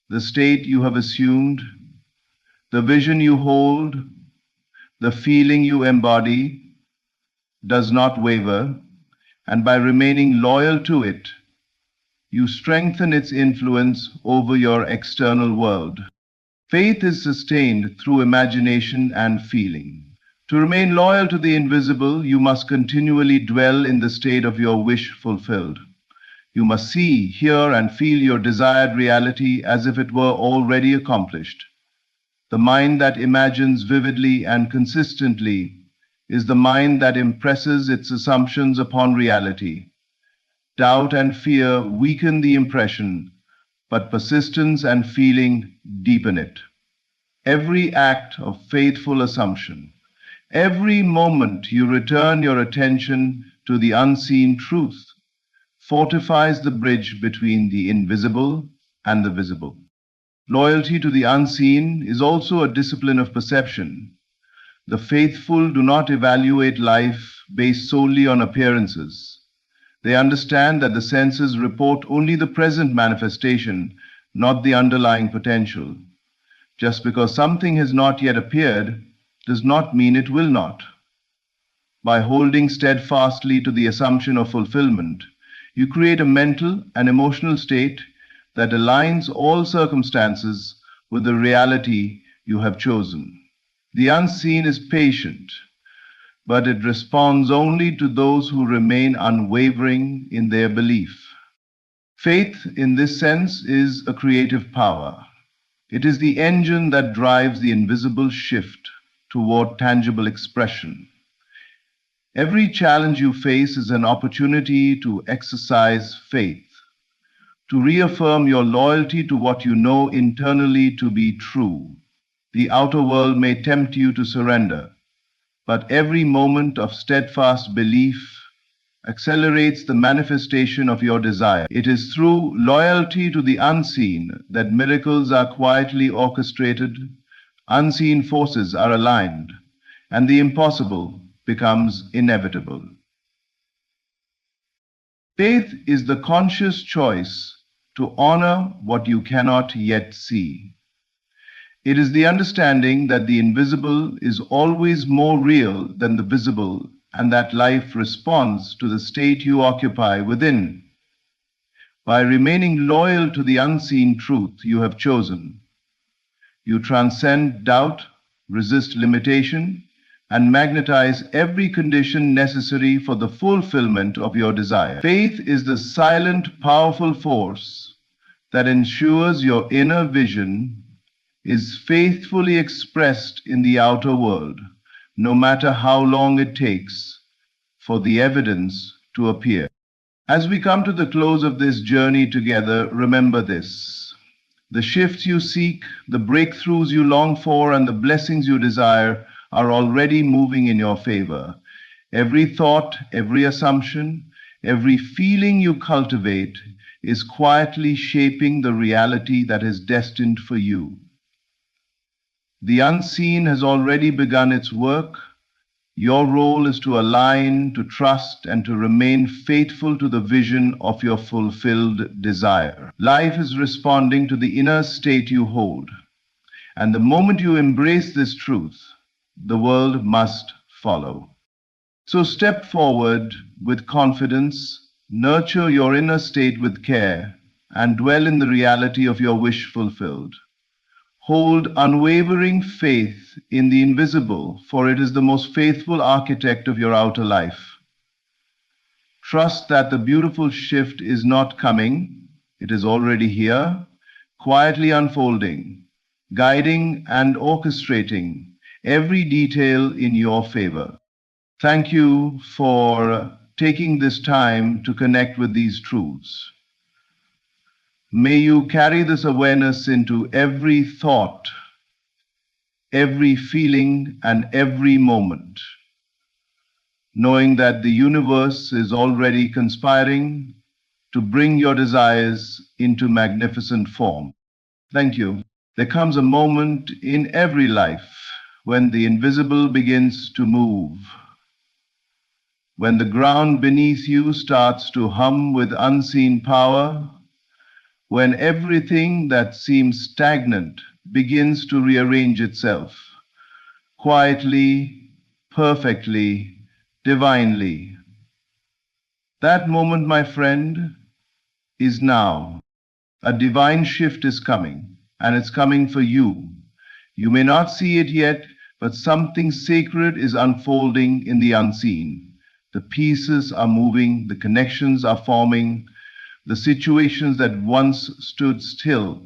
Speaker 1: the state you have assumed, the vision you hold, the feeling you embody, does not waver, and by remaining loyal to it, you strengthen its influence over your external world. Faith is sustained through imagination and feeling. To remain loyal to the invisible, you must continually dwell in the state of your wish fulfilled. You must see, hear, and feel your desired reality as if it were already accomplished. The mind that imagines vividly and consistently is the mind that impresses its assumptions upon reality. Doubt and fear weaken the impression, but persistence and feeling deepen it. Every act of faithful assumption, every moment you return your attention to the unseen truth, fortifies the bridge between the invisible and the visible. Loyalty to the unseen is also a discipline of perception. The faithful do not evaluate life based solely on appearances. They understand that the senses report only the present manifestation, not the underlying potential. Just because something has not yet appeared does not mean it will not. By holding steadfastly to the assumption of fulfillment, you create a mental and emotional state that aligns all circumstances with the reality you have chosen. The unseen is patient, but it responds only to those who remain unwavering in their belief. Faith, in this sense, is a creative power. It is the engine that drives the invisible shift toward tangible expression. Every challenge you face is an opportunity to exercise faith, to reaffirm your loyalty to what you know internally to be true. The outer world may tempt you to surrender, but every moment of steadfast belief accelerates the manifestation of your desire. It is through loyalty to the unseen that miracles are quietly orchestrated, unseen forces are aligned, and the impossible becomes inevitable. Faith is the conscious choice to honor what you cannot yet see. It is the understanding that the invisible is always more real than the visible, and that life responds to the state you occupy within. By remaining loyal to the unseen truth you have chosen, you transcend doubt, resist limitation, and magnetize every condition necessary for the fulfillment of your desire. Faith is the silent, powerful force that ensures your inner vision is faithfully expressed in the outer world, no matter how long it takes for the evidence to appear. As we come to the close of this journey together, remember this. The shifts you seek, the breakthroughs you long for, and the blessings you desire are already moving in your favor. Every thought, every assumption, every feeling you cultivate is quietly shaping the reality that is destined for you. The unseen has already begun its work. Your role is to align, to trust, and to remain faithful to the vision of your fulfilled desire. Life is responding to the inner state you hold. And the moment you embrace this truth, the world must follow. So step forward with confidence, nurture your inner state with care, and dwell in the reality of your wish fulfilled. Hold unwavering faith in the invisible, for it is the most faithful architect of your outer life. Trust that the beautiful shift is not coming, it is already here, quietly unfolding, guiding and orchestrating every detail in your favor. Thank you for taking this time to connect with these truths. May you carry this awareness into every thought, every feeling, and every moment, knowing that the universe is already conspiring to bring your desires into magnificent form. Thank you. There comes a moment in every life when the invisible begins to move, when the ground beneath you starts to hum with unseen power, when everything that seems stagnant begins to rearrange itself, quietly, perfectly, divinely. That moment, my friend, is now. A divine shift is coming, and it's coming for you. You may not see it yet, but something sacred is unfolding in the unseen. The pieces are moving, the connections are forming, the situations that once stood still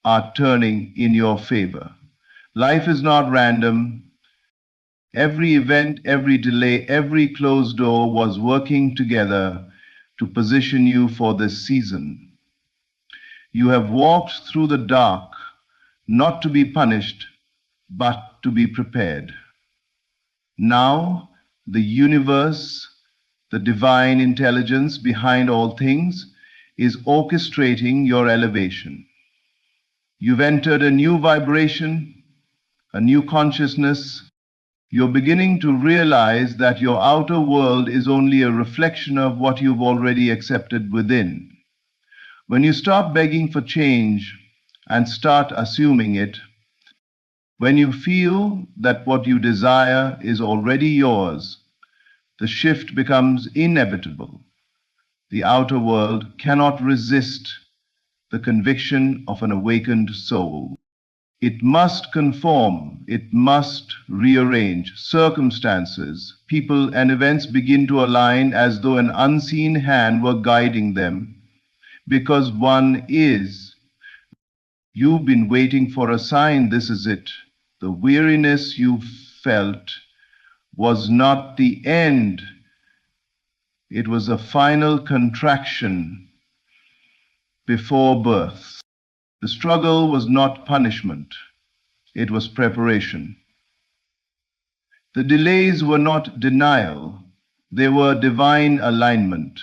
Speaker 1: are turning in your favor. Life is not random. Every event, every delay, every closed door was working together to position you for this season. You have walked through the dark, not to be punished, but to be prepared. Now, the universe, the divine intelligence behind all things, is orchestrating your elevation. You've entered a new vibration, a new consciousness. You're beginning to realize that your outer world is only a reflection of what you've already accepted within. When you stop begging for change and start assuming it, when you feel that what you desire is already yours, the shift becomes inevitable. The outer world cannot resist the conviction of an awakened soul. It must conform, it must rearrange. Circumstances, people, and events begin to align as though an unseen hand were guiding them, because one is. You've been waiting for a sign, this is it. The weariness you felt was not the end. It was a final contraction before birth. The struggle was not punishment, it was preparation. The delays were not denial, they were divine alignment.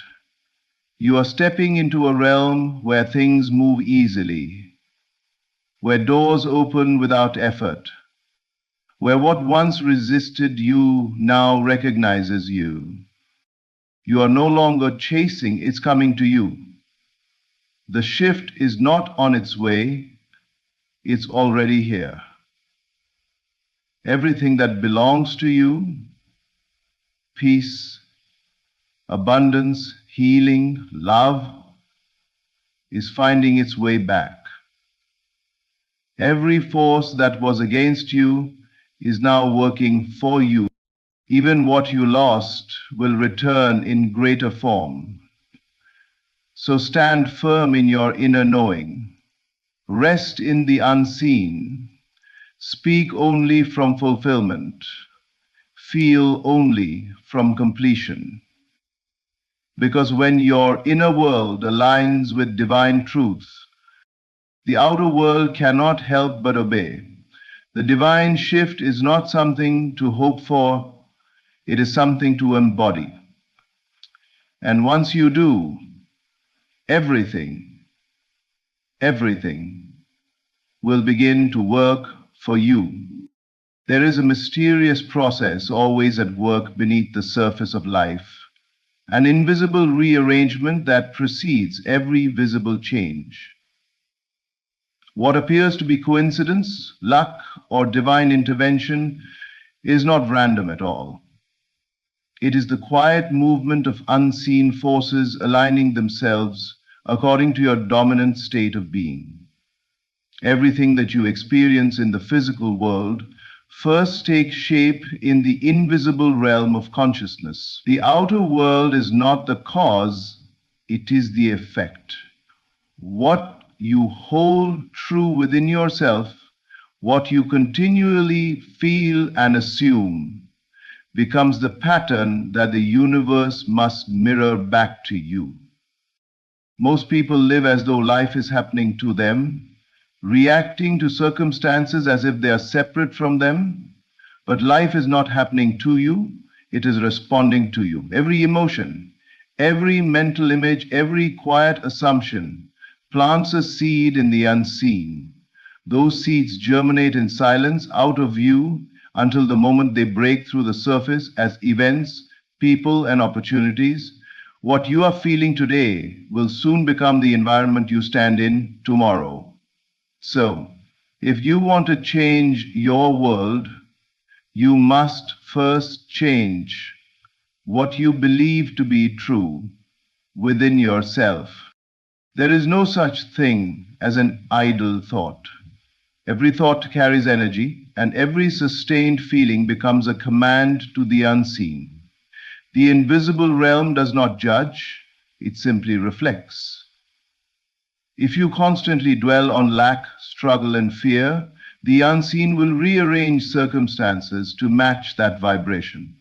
Speaker 1: You are stepping into a realm where things move easily, where doors open without effort, where what once resisted you now recognizes you. You are no longer chasing, it's coming to you. The shift is not on its way, it's already here. Everything that belongs to you, peace, abundance, healing, love, is finding its way back. Every force that was against you is now working for you. Even what you lost will return in greater form. So stand firm in your inner knowing. Rest in the unseen. Speak only from fulfillment. Feel only from completion. Because when your inner world aligns with divine truth, the outer world cannot help but obey. The divine shift is not something to hope for, it is something to embody. And once you do, everything will begin to work for you. There is a mysterious process always at work beneath the surface of life, an invisible rearrangement that precedes every visible change. What appears to be coincidence, luck, or divine intervention is not random at all. It is the quiet movement of unseen forces aligning themselves according to your dominant state of being. Everything that you experience in the physical world first take shape in the invisible realm of consciousness. The outer world is not the cause, it is the effect. What you hold true within yourself, what you continually feel and assume, becomes the pattern that the universe must mirror back to you. Most people live as though life is happening to them, reacting to circumstances as if they are separate from them. But life is not happening to you, it is responding to you. Every emotion, every mental image, every quiet assumption plants a seed in the unseen. Those seeds germinate in silence, out of view, until the moment they break through the surface as events, people, and opportunities. What you are feeling today will soon become the environment you stand in tomorrow. So, if you want to change your world, you must first change what you believe to be true within yourself. There is no such thing as an idle thought. Every thought carries energy, and every sustained feeling becomes a command to the unseen. The invisible realm does not judge, it simply reflects. If you constantly dwell on lack, struggle, and fear, the unseen will rearrange circumstances to match that vibration.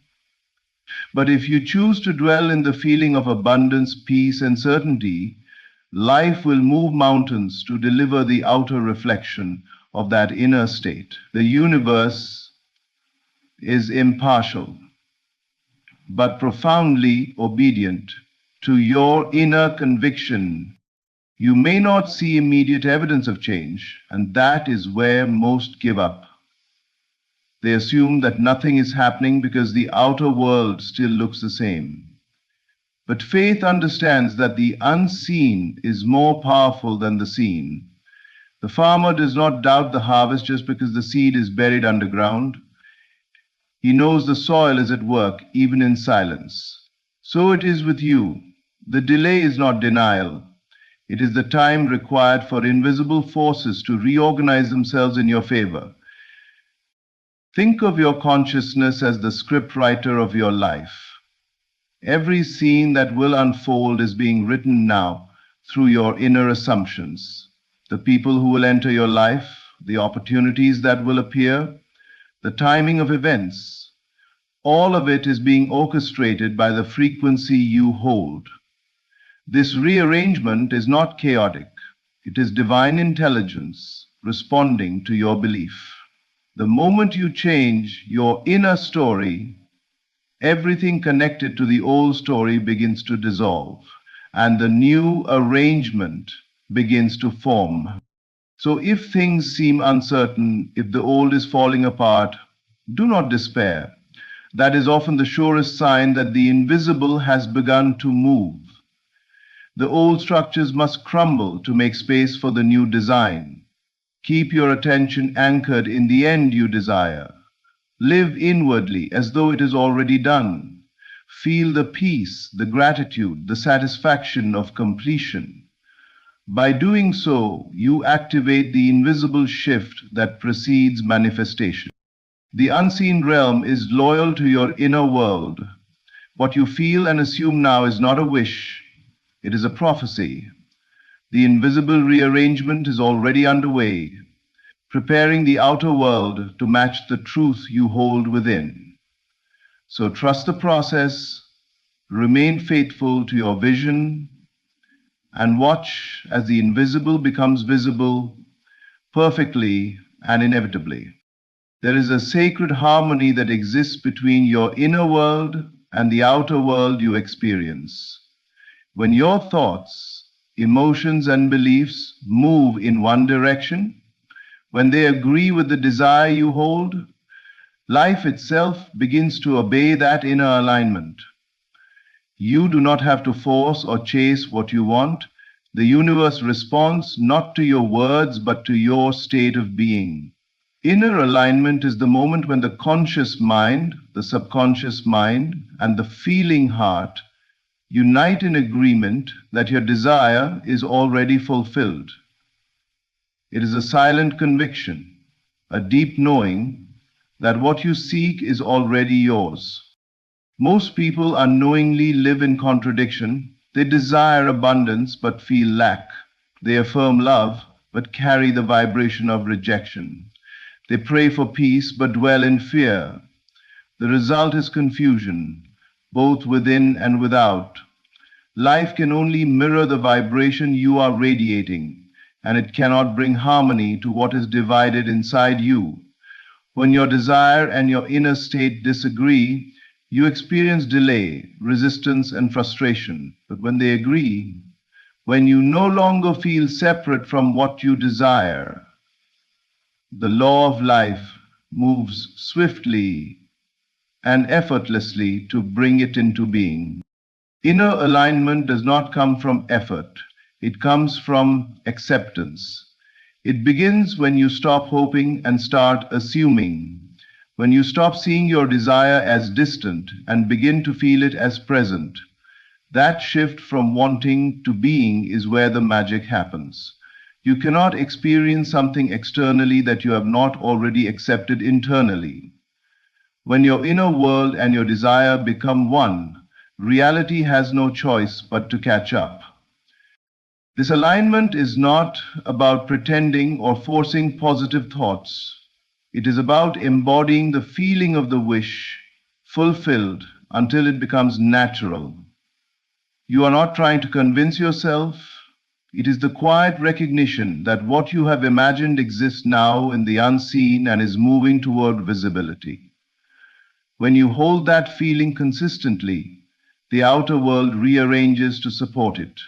Speaker 1: But if you choose to dwell in the feeling of abundance, peace, and certainty, life will move mountains to deliver the outer reflection of that inner state. The universe is impartial, but profoundly obedient to your inner conviction. You may not see immediate evidence of change, and that is where most give up. They assume that nothing is happening because the outer world still looks the same. But faith understands that the unseen is more powerful than the seen. The farmer does not doubt the harvest just because the seed is buried underground. He knows the soil is at work, even in silence. So it is with you. The delay is not denial. It is the time required for invisible forces to reorganize themselves in your favor. Think of your consciousness as the scriptwriter of your life. Every scene that will unfold is being written now through your inner assumptions. The people who will enter your life, the opportunities that will appear, the timing of events, all of it is being orchestrated by the frequency you hold. This rearrangement is not chaotic. It is divine intelligence responding to your belief. The moment you change your inner story, everything connected to the old story begins to dissolve, and the new arrangement begins to form. So if things seem uncertain, if the old is falling apart, do not despair. That is often the surest sign that the invisible has begun to move. The old structures must crumble to make space for the new design. Keep your attention anchored in the end you desire. Live inwardly as though it is already done. Feel the peace, the gratitude, the satisfaction of completion. By doing so, you activate the invisible shift that precedes manifestation. The unseen realm is loyal to your inner world. What you feel and assume now is not a wish, it is a prophecy. The invisible rearrangement is already underway, preparing the outer world to match the truth you hold within. So trust the process, remain faithful to your vision, and watch as the invisible becomes visible perfectly and inevitably. There is a sacred harmony that exists between your inner world and the outer world you experience. When your thoughts, emotions, and beliefs move in one direction, when they agree with the desire you hold, life itself begins to obey that inner alignment. You do not have to force or chase what you want. The universe responds not to your words, but to your state of being. Inner alignment is the moment when the conscious mind, the subconscious mind, and the feeling heart unite in agreement that your desire is already fulfilled. It is a silent conviction, a deep knowing that what you seek is already yours. Most people unknowingly live in contradiction. They desire abundance but feel lack. They affirm love but carry the vibration of rejection. They pray for peace but dwell in fear. The result is confusion, both within and without. Life can only mirror the vibration you are radiating, and it cannot bring harmony to what is divided inside you. When your desire and your inner state disagree, you experience delay, resistance, and frustration. But when they agree, when you no longer feel separate from what you desire, the law of life moves swiftly and effortlessly to bring it into being. Inner alignment does not come from effort, it comes from acceptance. It begins when you stop hoping and start assuming, when you stop seeing your desire as distant and begin to feel it as present. That shift from wanting to being is where the magic happens. You cannot experience something externally that you have not already accepted internally. When your inner world and your desire become one, reality has no choice but to catch up. This alignment is not about pretending or forcing positive thoughts. It is about embodying the feeling of the wish, fulfilled until it becomes natural. You are not trying to convince yourself. It is the quiet recognition that what you have imagined exists now in the unseen and is moving toward visibility. When you hold that feeling consistently, the outer world rearranges to support it.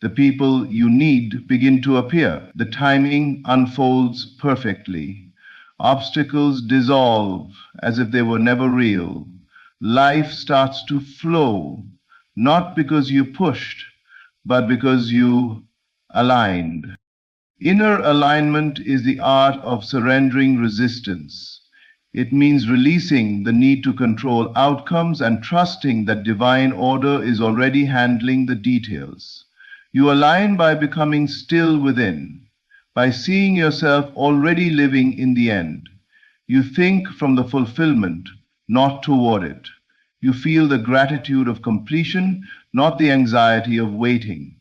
Speaker 1: The people you need begin to appear. The timing unfolds perfectly. Obstacles dissolve as if they were never real. Life starts to flow, not because you pushed, but because you aligned. Inner alignment is the art of surrendering resistance. It means releasing the need to control outcomes and trusting that divine order is already handling the details. You align by becoming still within, by seeing yourself already living in the end. You think from the fulfillment, not toward it. You feel the gratitude of completion, not the anxiety of waiting.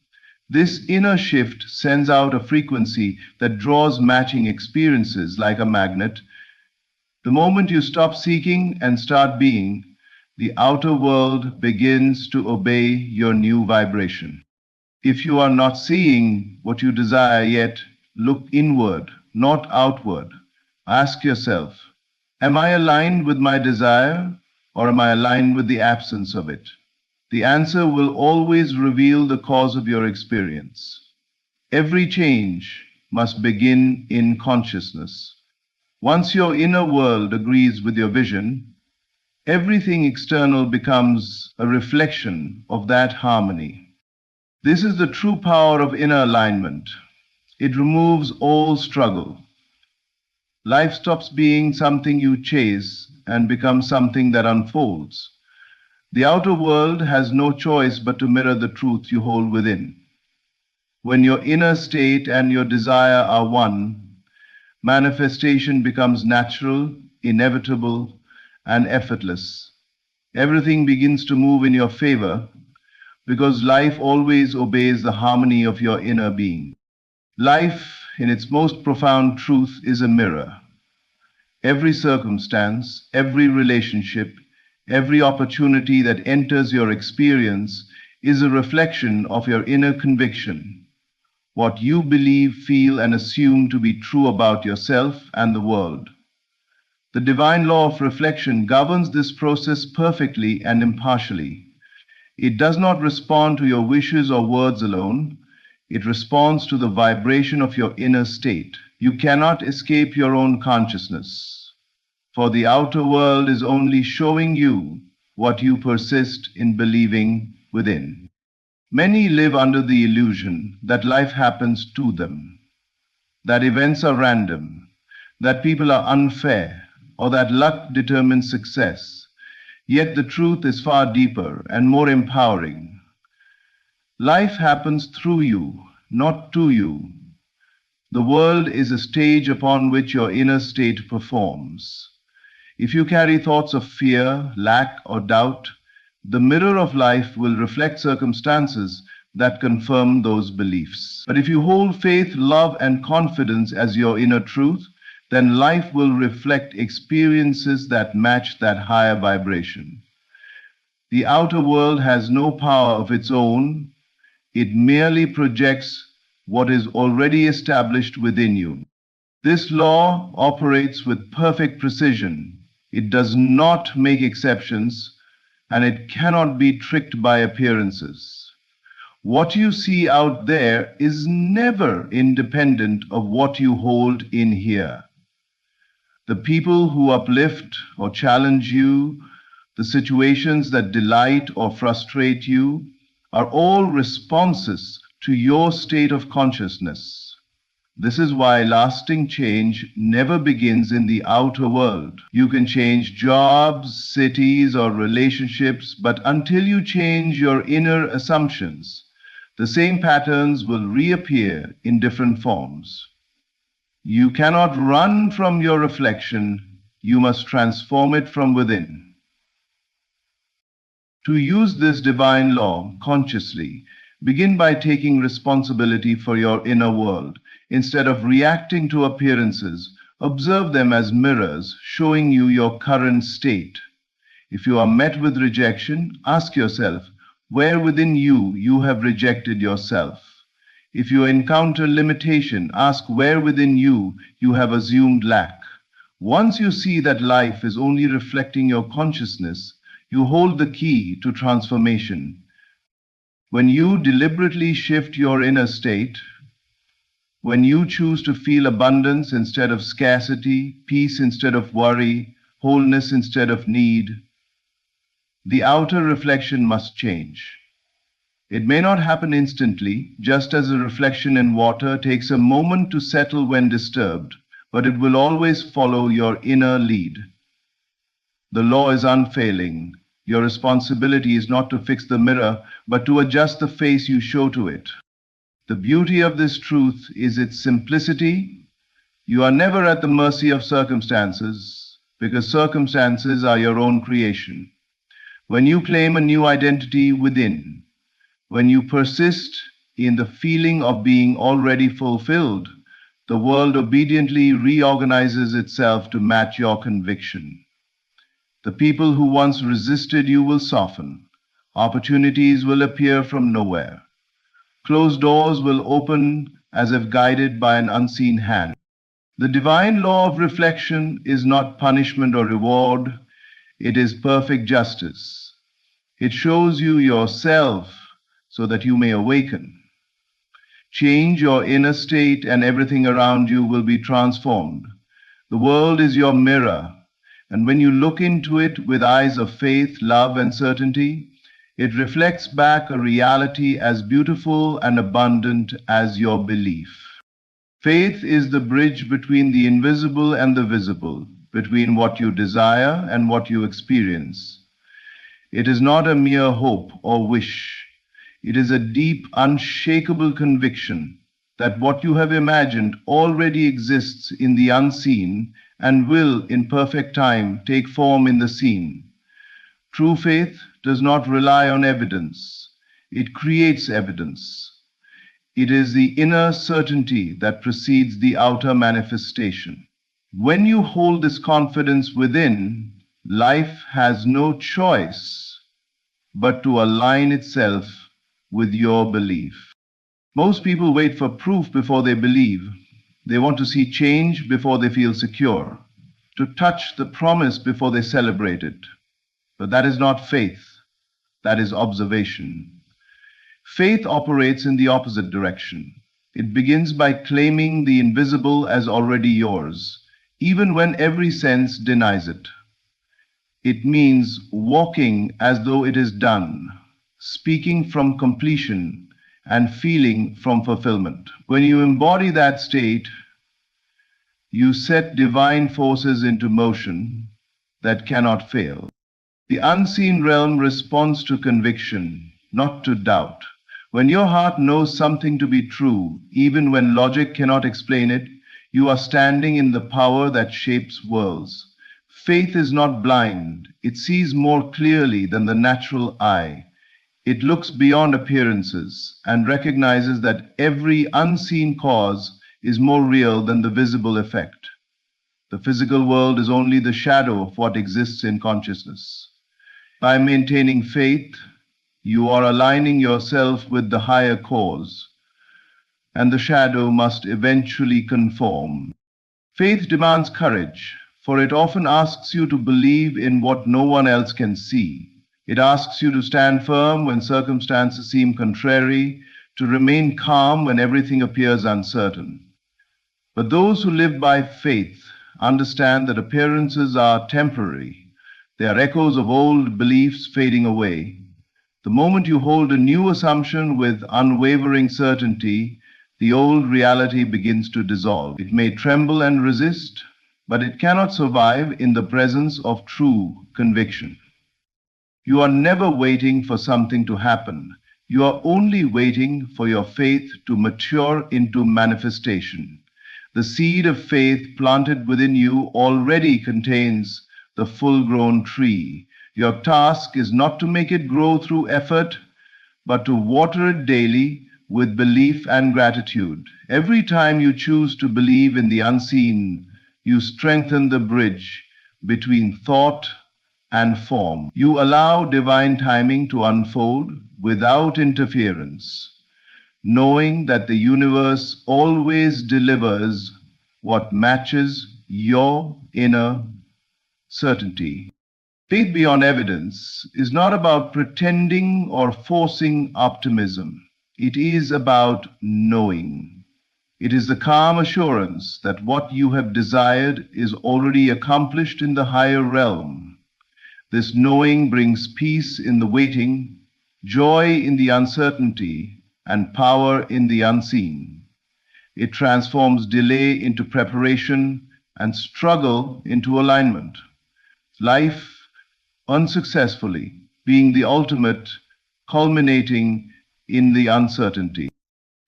Speaker 1: This inner shift sends out a frequency that draws matching experiences like a magnet. The moment you stop seeking and start being, the outer world begins to obey your new vibration. If you are not seeing what you desire yet, look inward, not outward. Ask yourself, am I aligned with my desire or am I aligned with the absence of it? The answer will always reveal the cause of your experience. Every change must begin in consciousness. Once your inner world agrees with your vision, everything external becomes a reflection of that harmony. This is the true power of inner alignment. It removes all struggle. Life stops being something you chase and becomes something that unfolds. The outer world has no choice but to mirror the truth you hold within. When your inner state and your desire are one, manifestation becomes natural, inevitable, and effortless. Everything begins to move in your favor because life always obeys the harmony of your inner being. Life, in its most profound truth, is a mirror. Every circumstance, every relationship, every opportunity that enters your experience is a reflection of your inner conviction. What you believe, feel, and assume to be true about yourself and the world. The divine law of reflection governs this process perfectly and impartially. It does not respond to your wishes or words alone. It responds to the vibration of your inner state. You cannot escape your own consciousness, for the outer world is only showing you what you persist in believing within. Many live under the illusion that life happens to them, that events are random, that people are unfair, or that luck determines success. Yet the truth is far deeper and more empowering. Life happens through you, not to you. The world is a stage upon which your inner state performs. If you carry thoughts of fear, lack, or doubt, the mirror of life will reflect circumstances that confirm those beliefs. But if you hold faith, love, and confidence as your inner truth, then life will reflect experiences that match that higher vibration. The outer world has no power of its own. It merely projects what is already established within you. This law operates with perfect precision. It does not make exceptions, and it cannot be tricked by appearances. What you see out there is never independent of what you hold in here. The people who uplift or challenge you, the situations that delight or frustrate you, are all responses to your state of consciousness. This is why lasting change never begins in the outer world. You can change jobs, cities, or relationships, but until you change your inner assumptions, the same patterns will reappear in different forms. You cannot run from your reflection. You must transform it from within. To use this divine law consciously, begin by taking responsibility for your inner world. Instead of reacting to appearances, observe them as mirrors showing you your current state. If you are met with rejection, ask yourself, where within you have rejected yourself? If you encounter limitation, ask where within you have assumed lack. Once you see that life is only reflecting your consciousness, you hold the key to transformation. When you deliberately shift your inner state, when you choose to feel abundance instead of scarcity, peace instead of worry, wholeness instead of need, the outer reflection must change. It may not happen instantly, just as a reflection in water takes a moment to settle when disturbed, but it will always follow your inner lead. The law is unfailing. Your responsibility is not to fix the mirror, but to adjust the face you show to it. The beauty of this truth is its simplicity. You are never at the mercy of circumstances, because circumstances are your own creation. When you claim a new identity within, when you persist in the feeling of being already fulfilled, the world obediently reorganizes itself to match your conviction. The people who once resisted you will soften. Opportunities will appear from nowhere. Closed doors will open as if guided by an unseen hand. The divine law of reflection is not punishment or reward. It is perfect justice. It shows you yourself so that you may awaken. Change your inner state and everything around you will be transformed. The world is your mirror, and when you look into it with eyes of faith, love, and certainty, it reflects back a reality as beautiful and abundant as your belief. Faith is the bridge between the invisible and the visible, between what you desire and what you experience. It is not a mere hope or wish. It is a deep, unshakable conviction that what you have imagined already exists in the unseen and will, in perfect time, take form in the seen. True faith does not rely on evidence. It creates evidence. It is the inner certainty that precedes the outer manifestation. When you hold this confidence within, life has no choice but to align itself with your belief. Most people wait for proof before they believe. They want to see change before they feel secure, to touch the promise before they celebrate it. But that is not faith. That is observation. Faith operates in the opposite direction. It begins by claiming the invisible as already yours, even when every sense denies it. It means walking as though it is done, speaking from completion, and feeling from fulfillment. When you embody that state, you set divine forces into motion that cannot fail. The unseen realm responds to conviction, not to doubt. When your heart knows something to be true, even when logic cannot explain it, you are standing in the power that shapes worlds. Faith is not blind. It sees more clearly than the natural eye. It looks beyond appearances and recognizes that every unseen cause is more real than the visible effect. The physical world is only the shadow of what exists in consciousness. By maintaining faith, you are aligning yourself with the higher cause, and the shadow must eventually conform. Faith demands courage, for it often asks you to believe in what no one else can see. It asks you to stand firm when circumstances seem contrary, to remain calm when everything appears uncertain. But those who live by faith understand that appearances are temporary. They are echoes of old beliefs fading away. The moment you hold a new assumption with unwavering certainty, the old reality begins to dissolve. It may tremble and resist, but it cannot survive in the presence of true conviction. You are never waiting for something to happen. You are only waiting for your faith to mature into manifestation. The seed of faith planted within you already contains the full-grown tree. Your task is not to make it grow through effort, but to water it daily with belief and gratitude. Every time you choose to believe in the unseen, you strengthen the bridge between thought and form. You allow divine timing to unfold without interference, knowing that the universe always delivers what matches your inner certainty. Faith beyond evidence is not about pretending or forcing optimism. It is about knowing. It is the calm assurance that what you have desired is already accomplished in the higher realm. This knowing brings peace in the waiting, joy in the uncertainty, and power in the unseen. It transforms delay into preparation and struggle into alignment. Life unsuccessfully being the ultimate, culminating in the uncertainty.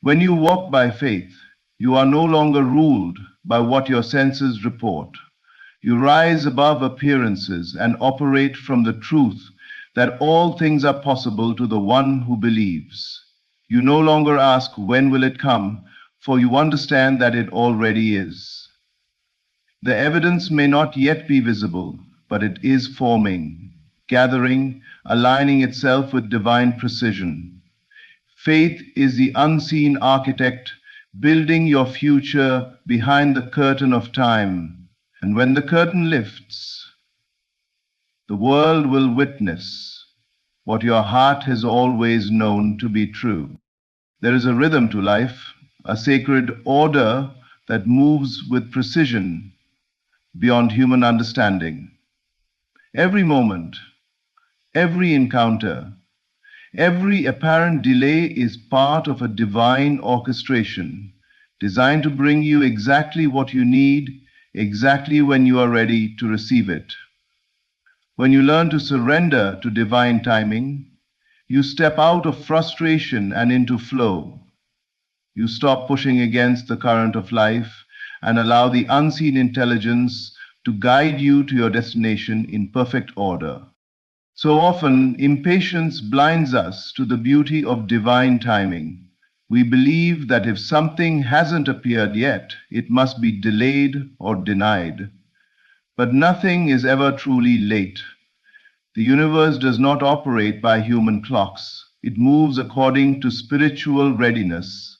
Speaker 1: When you walk by faith, you are no longer ruled by what your senses report. You rise above appearances and operate from the truth that all things are possible to the one who believes. You no longer ask, when will it come? For you understand that it already is. The evidence may not yet be visible, but it is forming, gathering, aligning itself with divine precision. Faith is the unseen architect building your future behind the curtain of time. And when the curtain lifts, the world will witness what your heart has always known to be true. There is a rhythm to life, a sacred order that moves with precision beyond human understanding. Every moment, every encounter, every apparent delay is part of a divine orchestration designed to bring you exactly what you need, exactly when you are ready to receive it. When you learn to surrender to divine timing, you step out of frustration and into flow. You stop pushing against the current of life and allow the unseen intelligence to guide you to your destination in perfect order. So often, impatience blinds us to the beauty of divine timing. We believe that if something hasn't appeared yet, it must be delayed or denied. But nothing is ever truly late. The universe does not operate by human clocks. It moves according to spiritual readiness.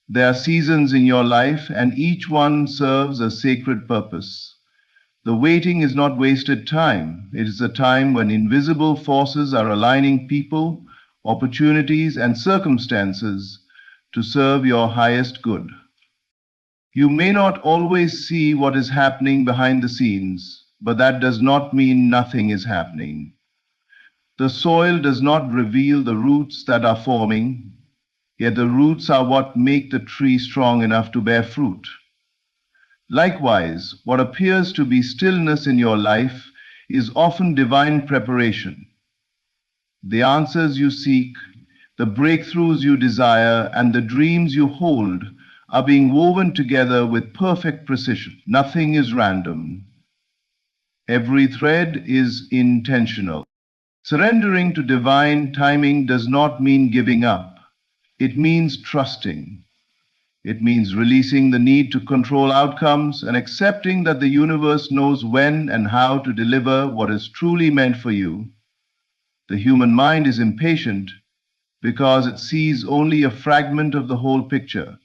Speaker 1: There are seasons in your life, and each one serves a sacred purpose. The waiting is not wasted time. It is a time when invisible forces are aligning people, opportunities, and circumstances to serve your highest good. You may not always see what is happening behind the scenes, but that does not mean nothing is happening. The soil does not reveal the roots that are forming, yet the roots are what make the tree strong enough to bear fruit. Likewise, what appears to be stillness in your life is often divine preparation. The answers you seek, the breakthroughs you desire, and the dreams you hold are being woven together with perfect precision. Nothing is random. Every thread is intentional. Surrendering to divine timing does not mean giving up. It means trusting. It means releasing the need to control outcomes and accepting that the universe knows when and how to deliver what is truly meant for you. The human mind is impatient because it sees only a fragment of the whole picture.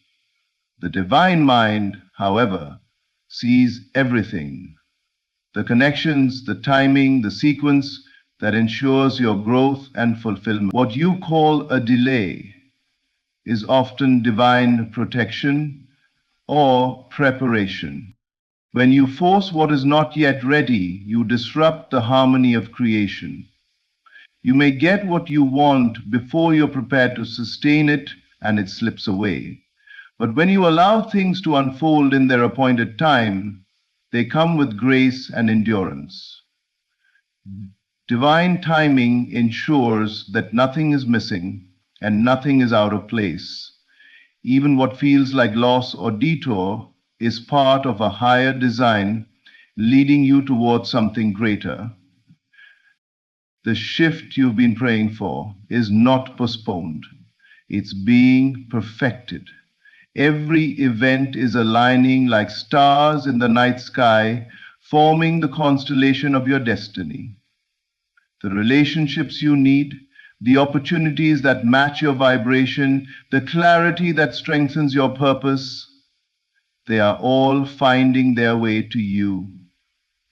Speaker 1: The divine mind, however, sees everything. The connections, the timing, the sequence that ensures your growth and fulfillment. What you call a delay is often divine protection or preparation. When you force what is not yet ready, you disrupt the harmony of creation. You may get what you want before you're prepared to sustain it and it slips away. But when you allow things to unfold in their appointed time, they come with grace and endurance. Divine timing ensures that nothing is missing and nothing is out of place. Even what feels like loss or detour is part of a higher design leading you towards something greater. The shift you've been praying for is not postponed. It's being perfected. Every event is aligning like stars in the night sky, forming the constellation of your destiny. The relationships you need, the opportunities that match your vibration, the clarity that strengthens your purpose, they are all finding their way to you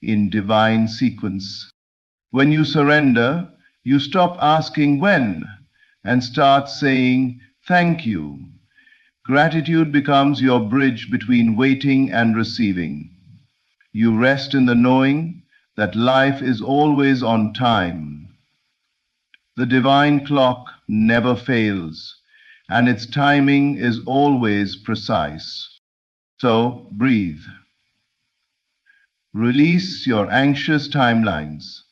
Speaker 1: in divine sequence. When you surrender, you stop asking when and start saying thank you. Gratitude becomes your bridge between waiting and receiving. You rest in the knowing that life is always on time. The divine clock never fails, and its timing is always precise. So breathe. Release your anxious timelines.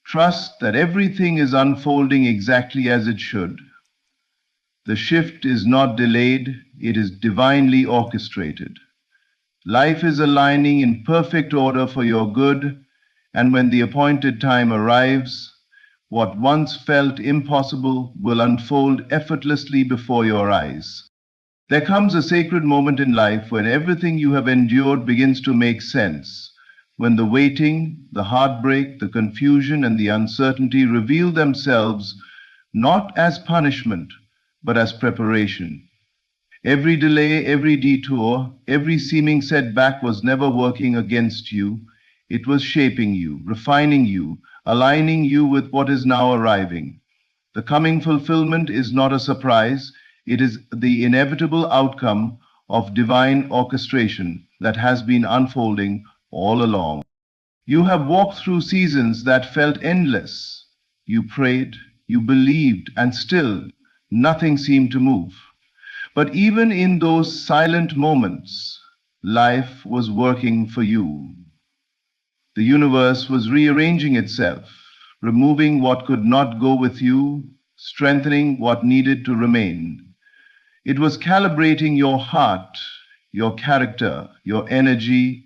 Speaker 1: Trust that everything is unfolding exactly as it should. The shift is not delayed, it is divinely orchestrated. Life is aligning in perfect order for your good, and when the appointed time arrives, what once felt impossible will unfold effortlessly before your eyes. There comes a sacred moment in life when everything you have endured begins to make sense, when the waiting, the heartbreak, the confusion, and the uncertainty reveal themselves not as punishment, but as preparation. Every delay, every detour, every seeming setback was never working against you. It was shaping you, refining you, aligning you with what is now arriving. The coming fulfillment is not a surprise. It is the inevitable outcome of divine orchestration that has been unfolding all along. You have walked through seasons that felt endless. You prayed, you believed, and still nothing seemed to move. But even in those silent moments, life was working for you. The universe was rearranging itself, removing what could not go with you, strengthening what needed to remain. It was calibrating your heart, your character, your energy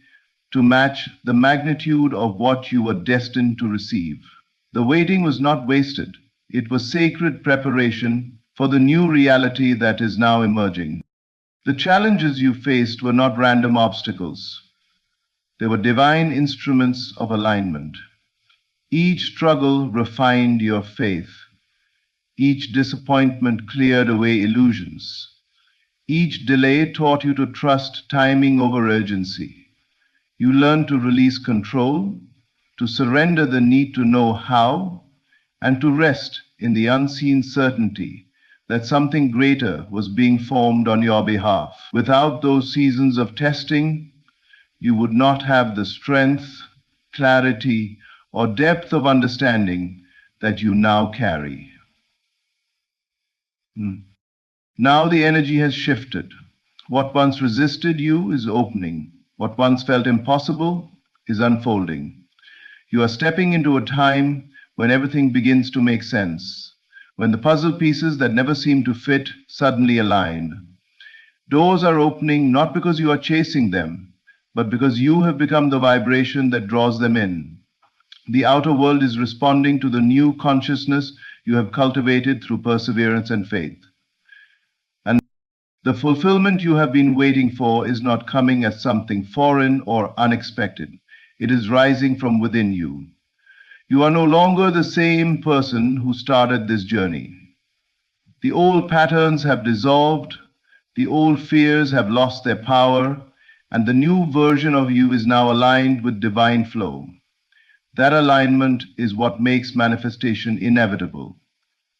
Speaker 1: to match the magnitude of what you were destined to receive. The waiting was not wasted. It was sacred preparation for the new reality that is now emerging. The challenges you faced were not random obstacles. They were divine instruments of alignment. Each struggle refined your faith. Each disappointment cleared away illusions. Each delay taught you to trust timing over urgency. You learned to release control, to surrender the need to know how, and to rest in the unseen certainty that something greater was being formed on your behalf. Without those seasons of testing, you would not have the strength, clarity, or depth of understanding that you now carry. Now the energy has shifted. What once resisted you is opening. What once felt impossible is unfolding. You are stepping into a time when everything begins to make sense, when the puzzle pieces that never seemed to fit suddenly align. Doors are opening not because you are chasing them, but because you have become the vibration that draws them in. The outer world is responding to the new consciousness you have cultivated through perseverance and faith. And the fulfillment you have been waiting for is not coming as something foreign or unexpected. It is rising from within you. You are no longer the same person who started this journey. The old patterns have dissolved, the old fears have lost their power, and the new version of you is now aligned with divine flow. That alignment is what makes manifestation inevitable.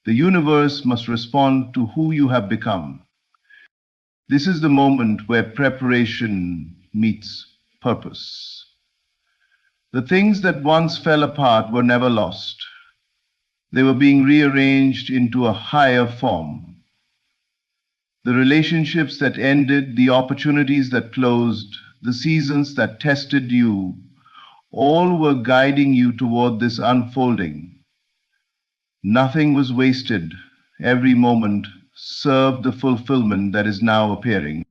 Speaker 1: The universe must respond to who you have become. This is the moment where preparation meets purpose. The things that once fell apart were never lost. They were being rearranged into a higher form. The relationships that ended, the opportunities that closed, the seasons that tested you, all were guiding you toward this unfolding. Nothing was wasted. Every moment served the fulfillment that is now appearing.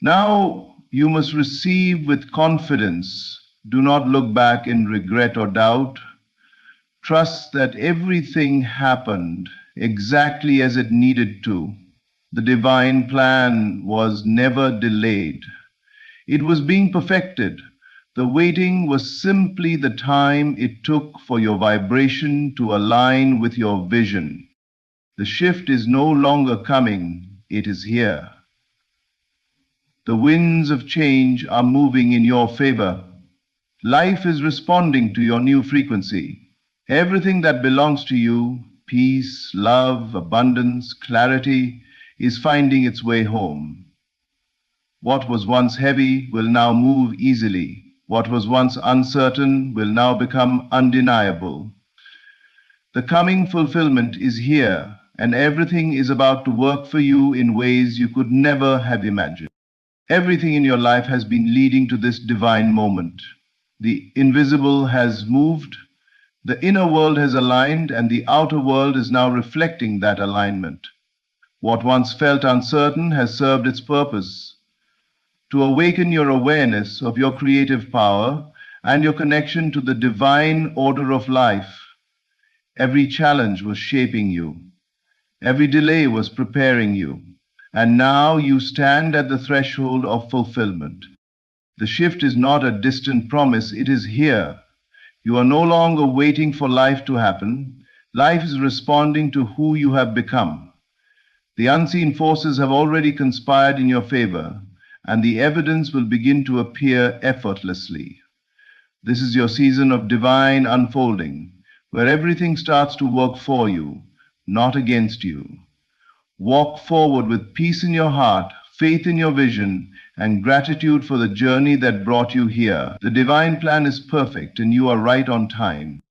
Speaker 1: Now you must receive with confidence. Do not look back in regret or doubt. Trust that everything happened exactly as it needed to. The divine plan was never delayed. It was being perfected. The waiting was simply the time it took for your vibration to align with your vision. The shift is no longer coming, it is here. The winds of change are moving in your favor. Life is responding to your new frequency. Everything that belongs to you, peace, love, abundance, clarity, is finding its way home. What was once heavy will now move easily. What was once uncertain will now become undeniable. The coming fulfillment is here, and everything is about to work for you in ways you could never have imagined. Everything in your life has been leading to this divine moment. The invisible has moved, the inner world has aligned, and the outer world is now reflecting that alignment. What once felt uncertain has served its purpose to awaken your awareness of your creative power and your connection to the divine order of life. Every challenge was shaping you. Every delay was preparing you. And now you stand at the threshold of fulfillment. The shift is not a distant promise, it is here. You are no longer waiting for life to happen. Life is responding to who you have become. The unseen forces have already conspired in your favor, and the evidence will begin to appear effortlessly. This is your season of divine unfolding, where everything starts to work for you, not against you. Walk forward with peace in your heart, faith in your vision, and gratitude for the journey that brought you here. The divine plan is perfect, and you are right on time.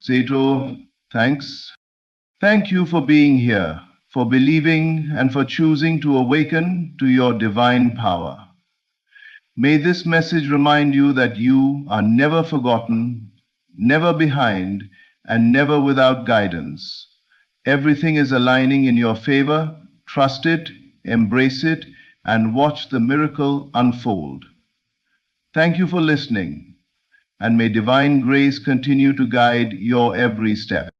Speaker 1: Sato, thanks. Thank you for being here, for believing, and for choosing to awaken to your divine power. May this message remind you that you are never forgotten, never behind, and never without guidance. Everything is aligning in your favor. Trust it, embrace it, and watch the miracle unfold. Thank you for listening, and may divine grace continue to guide your every step.